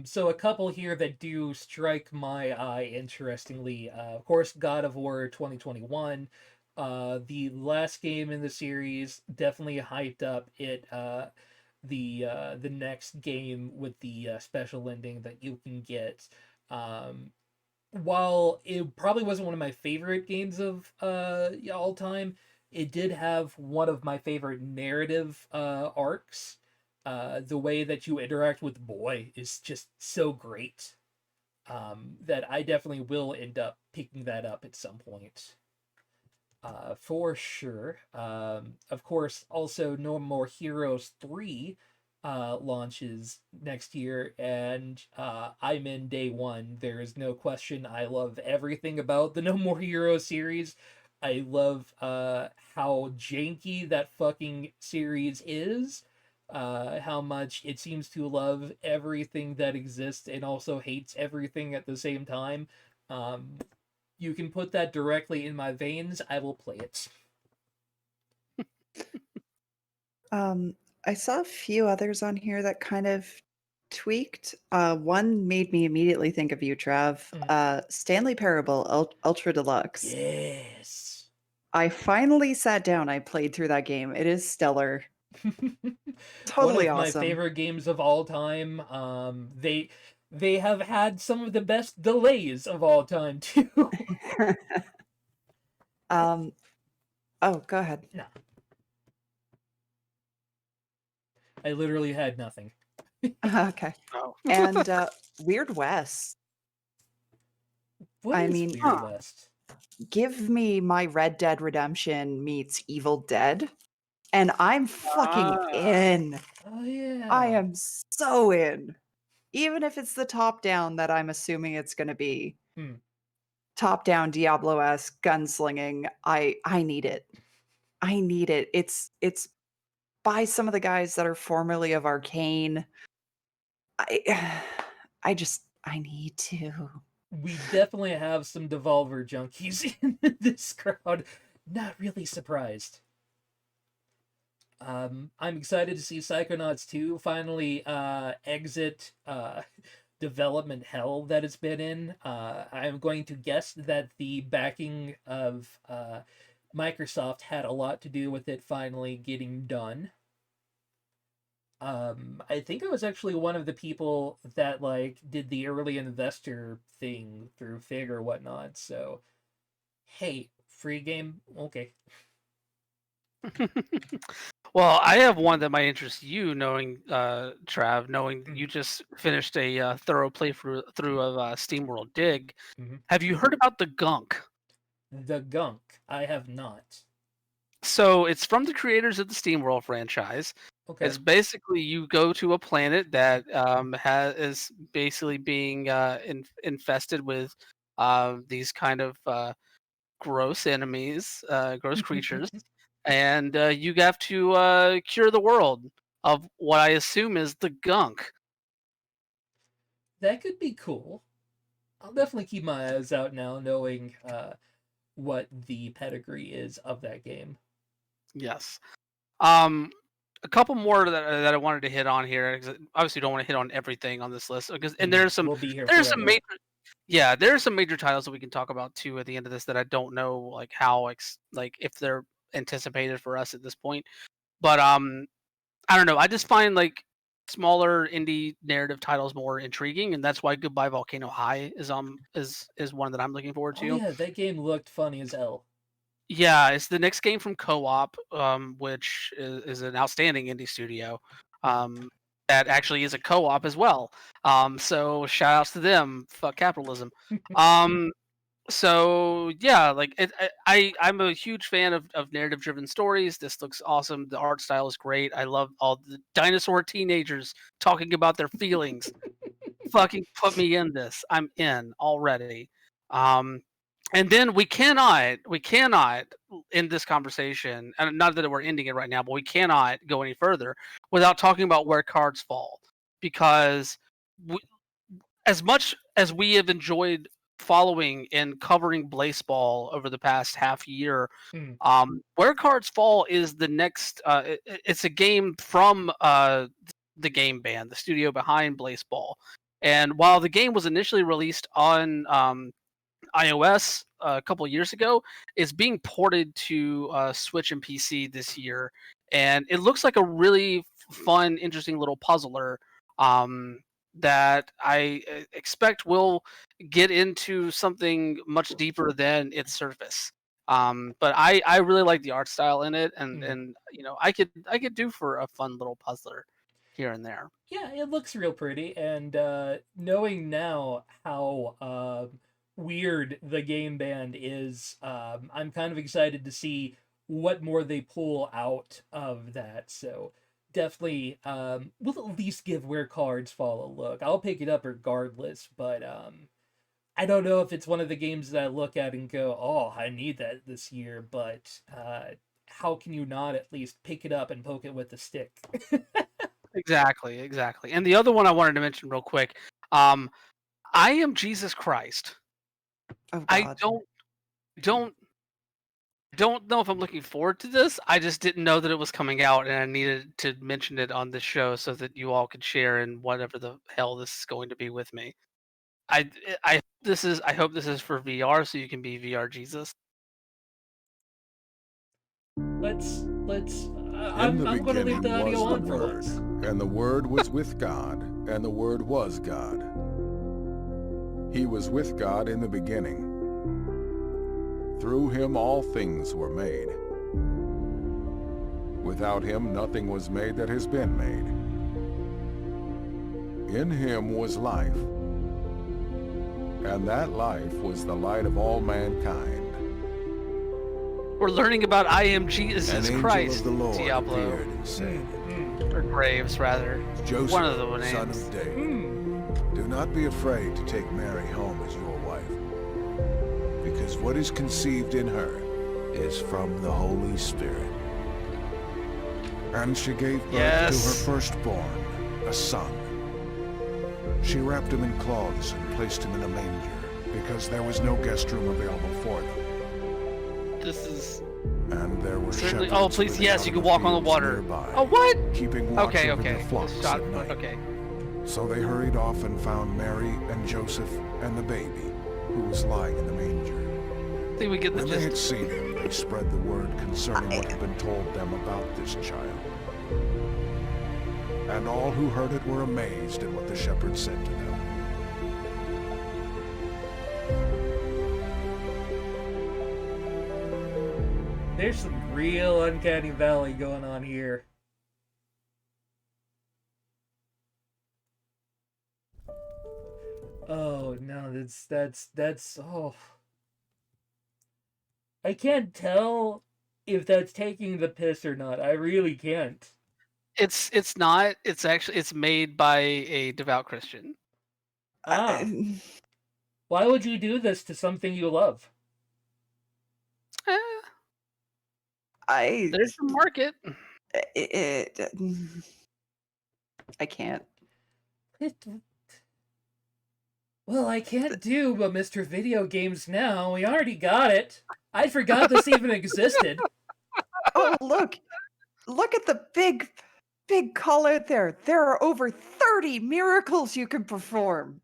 So a couple here that do strike my eye, interestingly. Of course, God of War 2021. The last game in the series definitely hyped up the next game with the special ending that you can get. Um, while it probably wasn't one of my favorite games of all time, it did have one of my favorite narrative arcs. The way that you interact with Boy is just so great, that I definitely will end up picking that up at some point. For sure. Of course, also No More Heroes 3 launches next year, and I'm in day one. There is no question. I love everything about the No More Heroes series. I love how janky that fucking series is. How much it seems to love everything that exists and also hates everything at the same time. You can put that directly in my veins. I will play it. I saw a few others on here that kind of tweaked. One made me immediately think of you, Trav. Stanley Parable Ultra Deluxe. Yes. I finally sat down. I played through that game. It is stellar. One Totally of my awesome. favorite games of all time. They have had some of the best delays of all time too. Oh, go ahead. No. I literally had nothing. Okay. Oh. And Weird West. What I is mean, Weird West? Give me my Red Dead Redemption meets Evil Dead, and I'm fucking in. Oh yeah. I am so in. Even if it's the top down that I'm assuming it's going to be. Top down Diablo-esque gunslinging. I need it. I need it. It's by some of the guys that are formerly of Arcane. I need to. We definitely have some Devolver junkies in this crowd. Not really surprised. I'm excited to see Psychonauts 2 finally exit development hell that it's been in. I'm going to guess that the backing of Microsoft had a lot to do with it finally getting done. I think I was actually one of the people that like did the early investor thing through Fig or whatnot. So, hey, free game, okay. Well, I have one that might interest you, knowing Trav, knowing you just finished a thorough playthrough of SteamWorld Dig. Have you heard about the Gunk? The Gunk, I have not. So it's from the creators of the SteamWorld franchise. Okay. It's basically you go to a planet that is basically being infested with these kind of gross enemies, gross creatures, and you have to cure the world of what I assume is the Gunk. That could be cool. I'll definitely keep my eyes out now, knowing what the pedigree is of that game. Yes. A couple more that I wanted to hit on here, because obviously don't want to hit on everything on this list, because and there's some We'll be here there's forever. some major there's some major titles that we can talk about too at the end of this that I don't know like how like if they're anticipated for us at this point. But I don't know. I just find like smaller indie narrative titles more intriguing, and that's why Goodbye Volcano High is one that I'm looking forward Oh to. yeah, that game looked funny as hell. Yeah, it's the next game from Co-op, which is an outstanding indie studio. Um, that actually is a co-op as well. So shout outs to them. Fuck capitalism. Um, so yeah, like I'm a huge fan of narrative driven stories. This looks awesome. The art style is great. I love all the dinosaur teenagers talking about their feelings. Fucking put me in this. I'm in already. Um, and then we cannot end this conversation, and not that we're ending it right now, but we cannot go any further without talking about Where Cards Fall, because we, as much as we have enjoyed following and covering Blaseball over the past half year, Hmm. Where Cards Fall is the next. It's a game from the Game Band, the studio behind Blaseball. And while the game was initially released on iOS a couple of years ago, it's being ported to Switch and PC this year, and it looks like a really fun, interesting little puzzler. That I expect will get into something much deeper than its surface. But I really like the art style in it, and I could do for a fun little puzzler here and there. Yeah, it looks real pretty, and knowing now how weird the game band is, I'm kind of excited to see what more they pull out of that. So definitely, we'll at least give Where Cards Fall a look. I'll pick it up regardless, but I don't know if it's one of the games that I look at and go, "Oh, I need that this year." But how can you not at least pick it up and poke it with the stick? Exactly, exactly. And the other one I wanted to mention real quick, I Am Jesus Christ. Oh I God. don't don't know if I'm looking forward to this. I just didn't know that it was coming out, and I needed to mention it on the show so that you all could share in whatever the hell this is going to be with me. I hope this is for VR so you can be VR Jesus. Let's. In the I'm going to leave the beginning audio was on the for Word, once. and the Word was with God, and the Word was God. He was with God in the beginning. Through him all things were made. Without him nothing was made that has been made. In him was life, and that life was the light of all mankind. We're learning about I Am Jesus An angel Christ, of the Lord Diablo, appeared and said, or Graves rather. Joseph, One of the son names. of David, do not be afraid to take Mary home as your wife, because what is conceived in her is from the Holy Spirit. And she gave birth to her Yes. firstborn, a son. She wrapped him in cloths and placed him in a manger, because there was no guest room available for them. This is And there were certainly. shepherds Oh, please, living yes, out you in can walk on the fields water. nearby, Oh, what? keeping watch Okay, over okay. their flocks Shot. at night. Okay. So they hurried off and found Mary and Joseph and the baby, who was lying in the manger. I think we get the When they had gist. seen him, they spread the word concerning what had been told them about this child. And all who heard it were amazed at what the shepherds said to them. There's some real uncanny valley going on here. Oh no, that's oh. I can't tell if that's taking the piss or not. I really can't. It's not. It's actually it's made by a devout Christian. Ah, why would you do this to something you love? Eh, I there's the market. I can't. It, well, I can't do but Mr. Video Games now. We already got it. I forgot this even existed. Oh, look at the big call out there. There are over 30 miracles you can perform.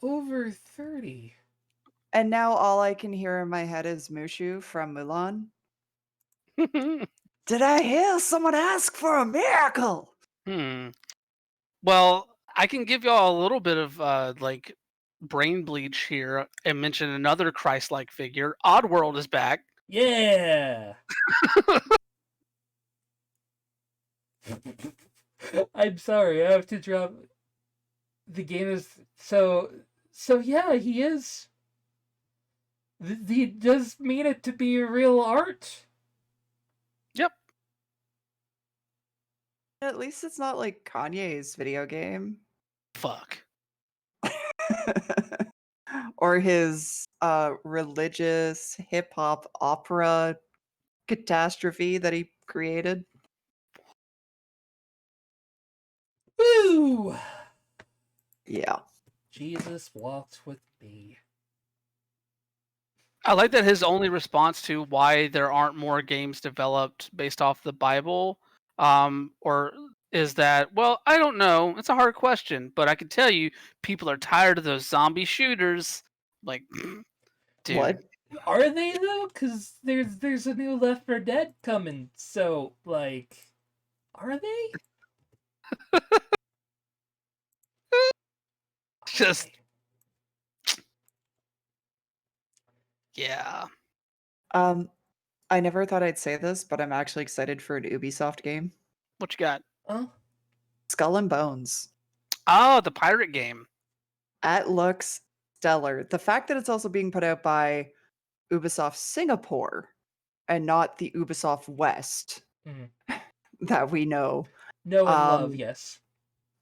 Over 30. And now all I can hear in my head is Mushu from Mulan. Did I hear someone ask for a miracle? Well, I can give y'all a little bit of like brain bleach here and mention another Christ-like figure. Oddworld is back. Yeah. I'm sorry, I have to drop. The game is so yeah, he is. He does mean it to be real art. Yep. At least it's not like Kanye's video game. Fuck. Or his religious hip hop opera catastrophe that he created. Woo! Yeah. Jesus walked with me. I like that his only response to why there aren't more games developed based off the Bible, or is that, well, I don't know. It's a hard question, but I can tell you, people are tired of those zombie shooters. Like, dude, What? Are they though? Cause there's a new Left 4 Dead coming. So like, are they? just yeah. I never thought I'd say this, but I'm actually excited for an Ubisoft game. What you got? Oh, Skull and Bones. Oh, the pirate game. That looks stellar. The fact that it's also being put out by Ubisoft Singapore and not the Ubisoft West Mhm. that we know. no and love, Um, yes.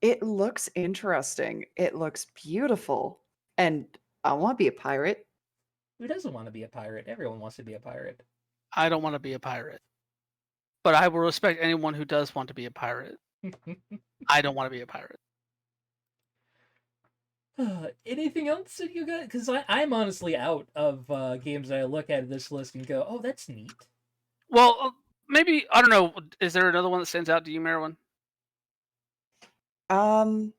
It looks interesting. It looks beautiful. And I want to be a pirate. Who doesn't want to be a pirate? Everyone wants to be a pirate. I don't want to be a pirate, but I will respect anyone who does want to be a pirate. I don't want to be a pirate. Anything else that you got? Because I'm honestly out of games that I look at this list and go, oh, that's neat. Well, maybe I don't know. Is there another one that stands out to you, Marilyn? The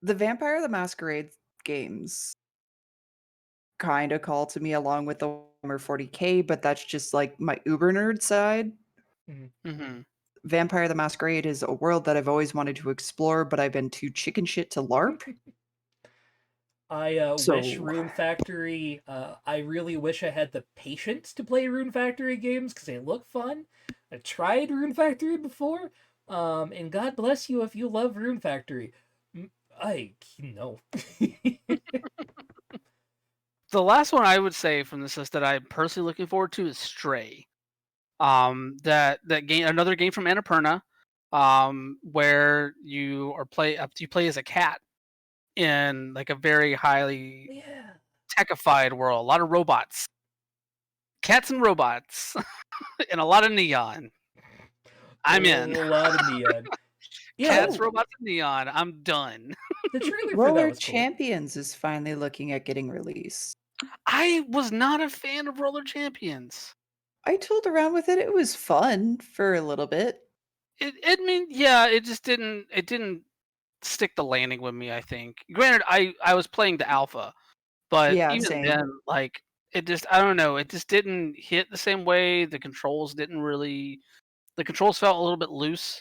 Vampire the Masquerade games kind of call to me along with the Warhammer 40K, but that's just like my uber nerd side. Mm-hmm. Vampire the Masquerade is a world that I've always wanted to explore, but I've been too chicken shit to LARP. I So- wish Rune Factory. I really wish I had the patience to play Rune Factory games because they look fun. I tried Rune Factory before, and God bless you if you love Rune Factory. No. The last one I would say from this list that I'm personally looking forward to is Stray. That game, another game from Annapurna, where you play as a cat in like a very highly Yeah. techified world. A lot of robots, cats and robots, and a lot of neon. I'm in. A lot of neon. Yeah, Cats, robots, and neon. I'm done. the trailer for that Roller was cool. Champions is finally looking at getting released. I was not a fan of Roller Champions. I tooled around with it. It was fun for a little bit. It mean, yeah, it just didn't stick the landing with me, I think. Granted, I was playing the alpha, but Yeah, even same. then, like, it just, I don't know, it just didn't hit the same way. The controls felt a little bit loose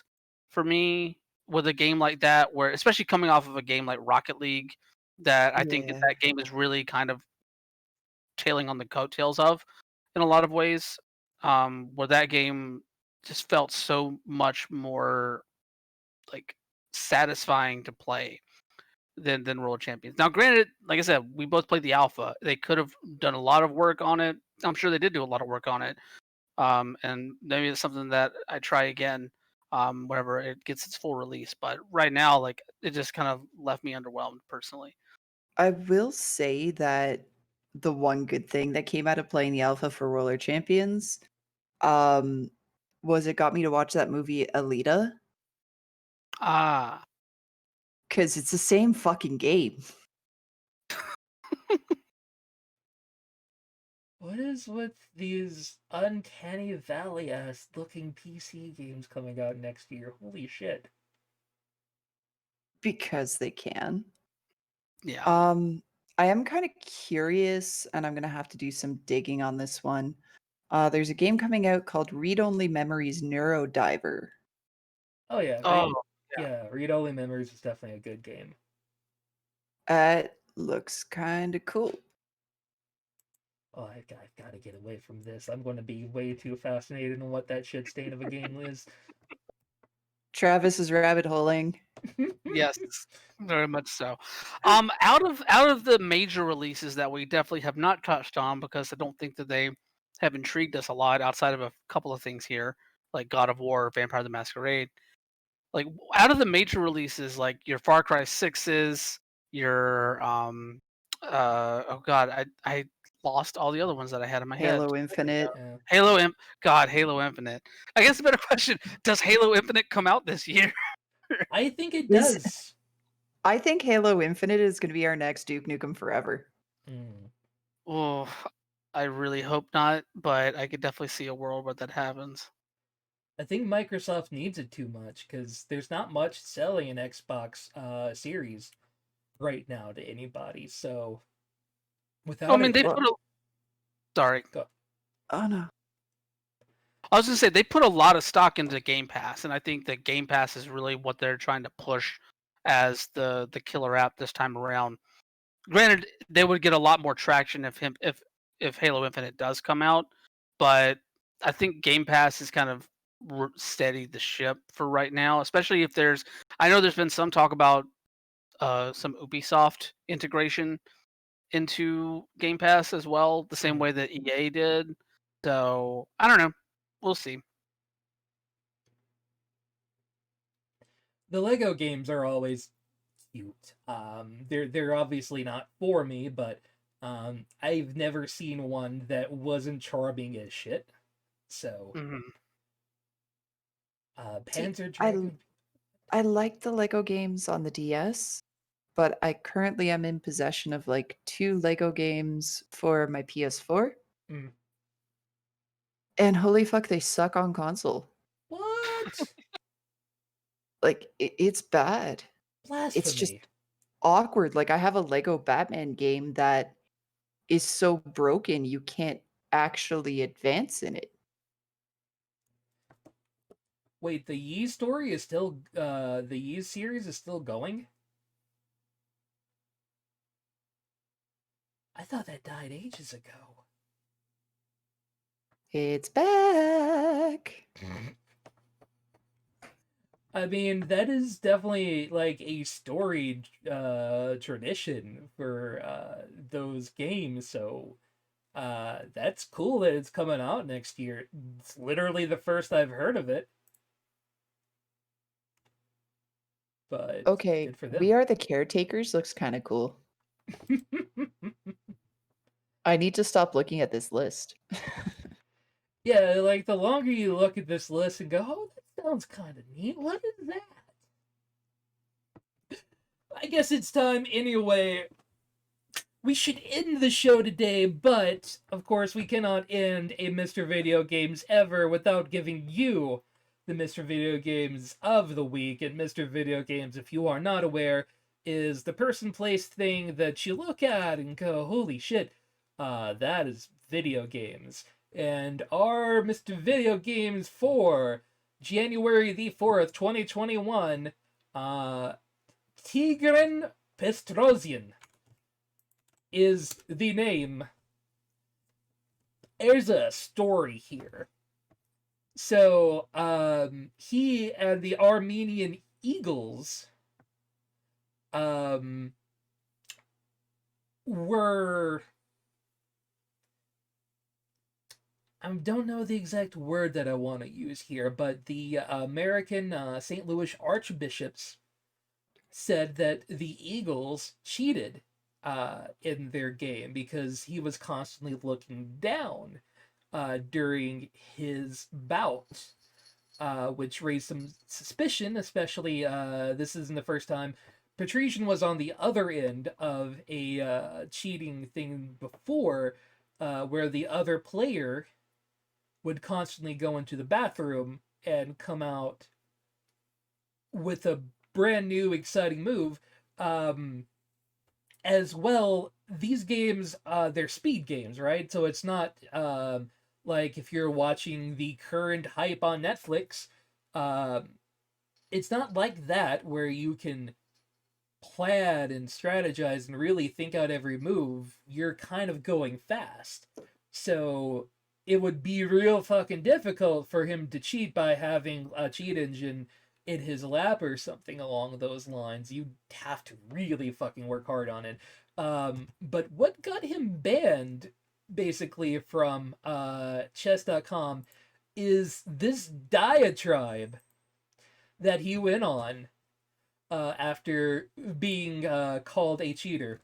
for me with a game like that, where, especially coming off of a game like Rocket League, that I think Yeah. that game is really kind of tailing on the coattails of in a lot of ways, where that game just felt so much more like satisfying to play than Roller Champions. Now, granted, like I said, we both played the alpha. They could have done a lot of work on it. I'm sure they did do a lot of work on it. And maybe it's something that I try again, whenever it gets its full release. But right now, like, it just kind of left me underwhelmed personally. I will say that the one good thing that came out of playing the alpha for Roller Champions was it got me to watch that movie Alita, Ah, because it's the same fucking game. What is with these uncanny valley ass looking PC games coming out next year? Holy shit. Because they can. yeah. I am kind of curious, and I'm gonna have to do some digging on this one. There's a game coming out called Read Only Memories Neurodiver. Oh yeah, Oh, Read Only Memories is definitely a good game. It looks kind of cool. Oh, I gotta get away from this. I'm going to be way too fascinated in what that shit stain of a game is. Travis is rabbit holing. yes, very much so. Out of the major releases that we definitely have not touched on because I don't think that they have intrigued us a lot outside of a couple of things here, like God of War, Vampire the Masquerade. Like out of the major releases, like your Far Cry 6s, your oh god, I lost all the other ones that I had in my head. Halo Infinite. Yeah. Halo Infinite. I guess a better question: does Halo Infinite come out this year? I think it This- does. I think Halo Infinite is going to be our next Duke Nukem Forever. Mm. Oh, I really hope not, but I could definitely see a world where that happens. I think Microsoft needs it too much because there's not much selling an Xbox Series right now to anybody. So without I mean, it, they well- put a. Sorry, Oh no. I was gonna say they put a lot of stock into Game Pass, and I think that Game Pass is really what they're trying to push as the killer app this time around. Granted, they would get a lot more traction if Halo Infinite does come out, but I think Game Pass is kind of steadied the ship for right now. Especially if I know there's been some talk about some Ubisoft integration into Game Pass as well, the same way that EA did. So I don't know. We'll see. the Lego games are always cute. They're obviously not for me, but I've never seen one that wasn't charming as shit. So, Hmm. Panzer I Dragoon. I like the Lego games on the DS, but I currently am in possession of like 2 Lego games for my PS4. Mm. And holy fuck, they suck on console. What? Like it's bad. Blasphemy. It's just awkward. Like I have a Lego Batman game that is so broken you can't actually advance in it. Wait, the Yi story is still the Yi series is still going? I thought that died ages ago. It's back. I mean, that is definitely like a storied tradition for those games, so that's cool that it's coming out next year. It's literally the first I've heard of it. But Okay, good for them. We Are the Caretakers looks kind of cool. I need to stop looking at this list. Yeah, like the longer you look at this list and go, oh, that sounds kind of neat. What is that? I guess it's time anyway. We should end the show today, but of course we cannot end a Mr. Video Games ever without giving you the Mr. Video Games of the week. And Mr. Video Games, if you are not aware, is the person place thing that you look at and go, holy shit, that is video games. And our Mr. Video Games for January the 4th, 2021, Tigran Pestrosian is the name. There's a story here. So, he and the Armenian Eagles were... I don't know the exact word that I want to use here, but the American St. Louis Archbishops said that the Eagles cheated in their game because he was constantly looking down during his bout, which raised some suspicion, especially this isn't the first time. Petrosian was on the other end of a cheating thing before, where the other player would constantly go into the bathroom and come out with a brand new exciting move. As well, these games, they're speed games, right? So it's not Like if you're watching the current hype on Netflix, it's not like that where you can plan and strategize and really think out every move. You're kind of going fast. So it would be real fucking difficult for him to cheat by having a cheat engine in his lap or something along those lines. You'd have to really fucking work hard on it. But what got him banned basically from chess.com is this diatribe that he went on after being called a cheater.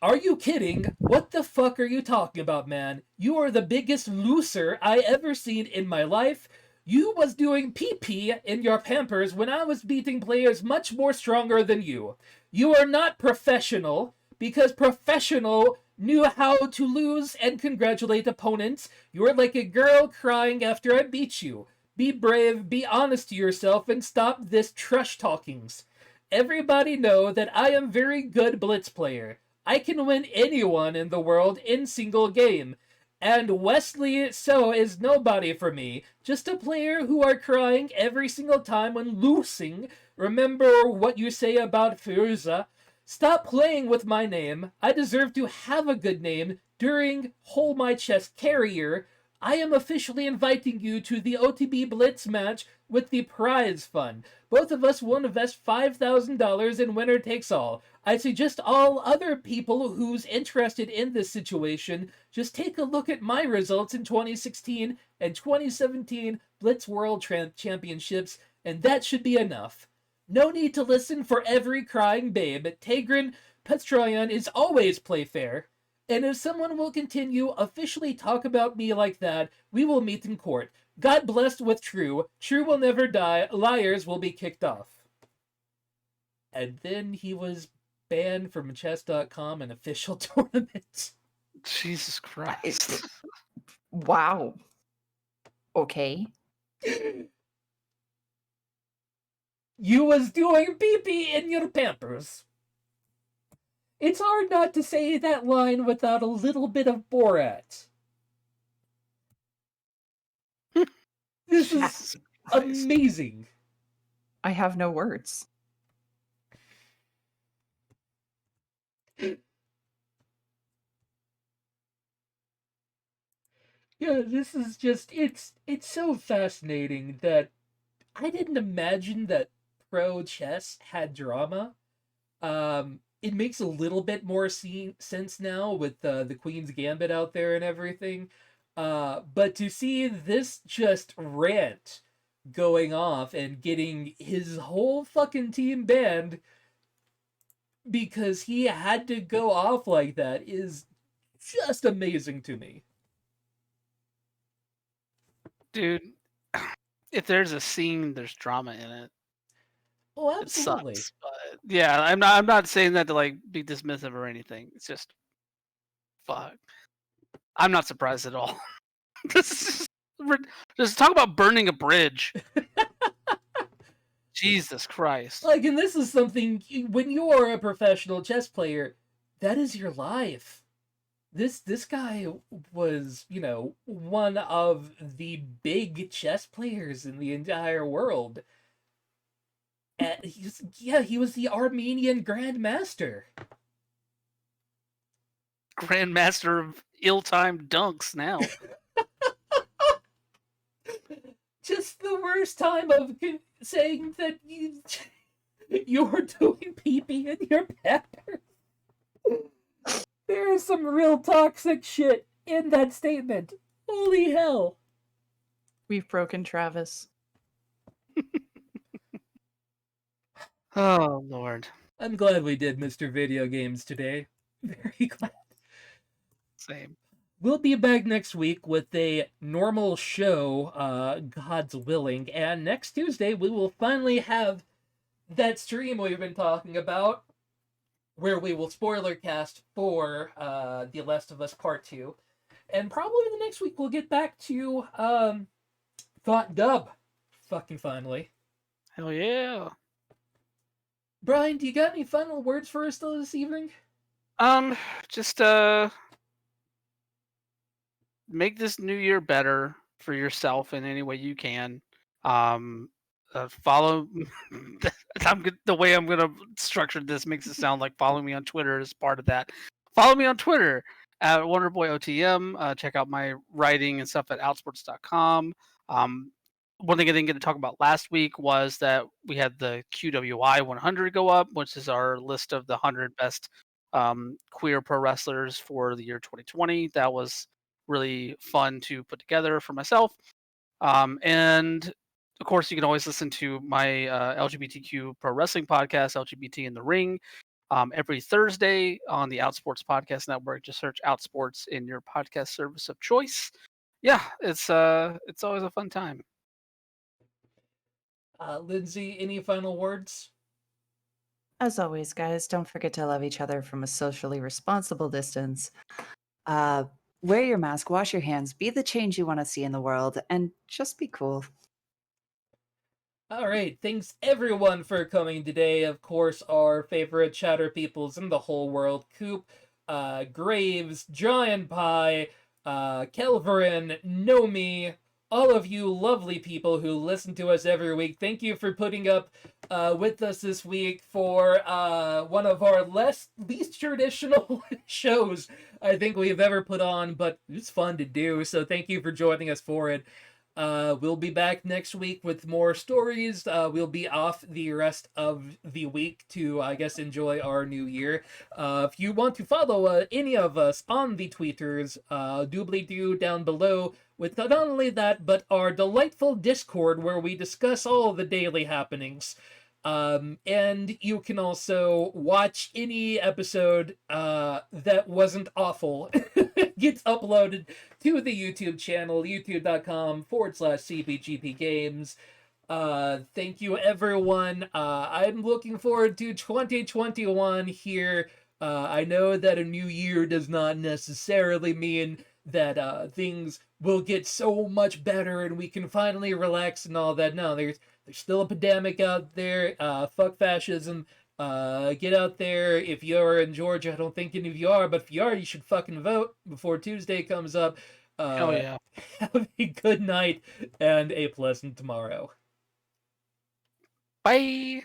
Are you kidding? What the fuck are you talking about, man? You are the biggest loser I ever seen in my life. You was doing PP in your Pampers when I was beating players much more stronger than you. You are not professional, because professional knew how to lose and congratulate opponents. You are like a girl crying after I beat you. Be brave, be honest to yourself, and stop this trash talkings. Everybody know that I am very good blitz player. I can win anyone in the world in single game. And Wesley So is nobody for me. Just a player who are crying every single time when losing. Remember what you say about Firuza. Stop playing with my name. I deserve to have a good name during Hold My Chest Carrier. I am officially inviting you to the OTB Blitz match with the prize fund. Both of us will invest $5,000 in winner takes all. I suggest all other people who's interested in this situation just take a look at my results in 2016 and 2017 Blitz World Championships, and that should be enough. No need to listen for every crying babe. Tigran Petroyan is always play fair. And if someone will continue officially talk about me like that, we will meet in court. God blessed with True. True will never die. Liars will be kicked off. And then he was banned from chess.com and official tournaments. Jesus Christ. Wow. Okay. You was doing pee-pee in your Pampers. It's hard not to say that line without a little bit of Borat. This is amazing. I have no words. Yeah, this is just it's so fascinating that I didn't imagine that pro chess had drama. It makes a little bit more sense now with the Queen's Gambit out there and everything. But to see this just rant going off and getting his whole fucking team banned because he had to go off like that is just amazing to me. Dude, if there's a scene, there's drama in it. Oh, It absolutely. sucks. But yeah, I'm not saying that to like be dismissive or anything. It's just fuck. I'm not surprised at all. This is just talk about burning a bridge. Jesus Christ. Like, and this is something, when you are a professional chess player, that is your life. This guy was, you know, one of the big chess players in the entire world. And he was the Armenian Grandmaster. Grandmaster of ill-timed dunks now. Just the worst time of saying that you were doing pee-pee in your Pampers. There is some real toxic shit in that statement. Holy hell. We've broken Travis. Oh Lord. I'm glad we did Mr. Video Games today. Very glad. Same. We'll be back next week with a normal show, God's willing, and next Tuesday we will finally have that stream we've been talking about, where we will spoiler cast for The Last of Us Part 2. And probably the next week we'll get back to Thought Dub. Fucking finally. Hell yeah. Brian, do you got any final words for us though this evening? Just make this new year better for yourself in any way you can. Follow. The way I'm gonna structure this makes it sound like following me on Twitter is part of that. Follow me on Twitter at WonderboyOTM. Check out my writing and stuff at Outsports.com. One thing I didn't get to talk about last week was that we had the QWI 100 go up, which is our list of the 100 best queer pro wrestlers for the year 2020. That was really fun to put together for myself. And of course, you can always listen to my LGBTQ pro wrestling podcast, LGBT in the Ring, every Thursday on the Outsports Podcast Network. Just search Outsports in your podcast service of choice. Yeah, it's always a fun time. Lindsay, any final words? As always, guys, don't forget to love each other from a socially responsible distance. Wear your mask, wash your hands, be the change you want to see in the world, and just be cool. All right, thanks everyone for coming today. Of course, our favorite chatter peoples in the whole world: Coop, Graves, Giant Pie, Kelverin, Nomi, all of you lovely people who listen to us every week. Thank you for putting up with us this week for one of our least traditional shows I think we've ever put on, but it's fun to do, so thank you for joining us for it. We'll be back next week with more stories. We'll be off the rest of the week to, I guess, enjoy our new year. If you want to follow any of us on the tweeters, doobly-doo down below, with not only that, but our delightful Discord where we discuss all the daily happenings. And you can also watch any episode that wasn't awful gets uploaded to the YouTube channel, youtube.com/CBGP Games. Thank you, everyone. I'm looking forward to 2021 here. I know that a new year does not necessarily mean that things will get so much better and we can finally relax and all that. No, there's still a pandemic out there. Fuck fascism. Get out there. If you're in Georgia, I don't think any of you are, but if you are, you should fucking vote before Tuesday comes up. Hell yeah. Have a good night and a pleasant tomorrow. Bye.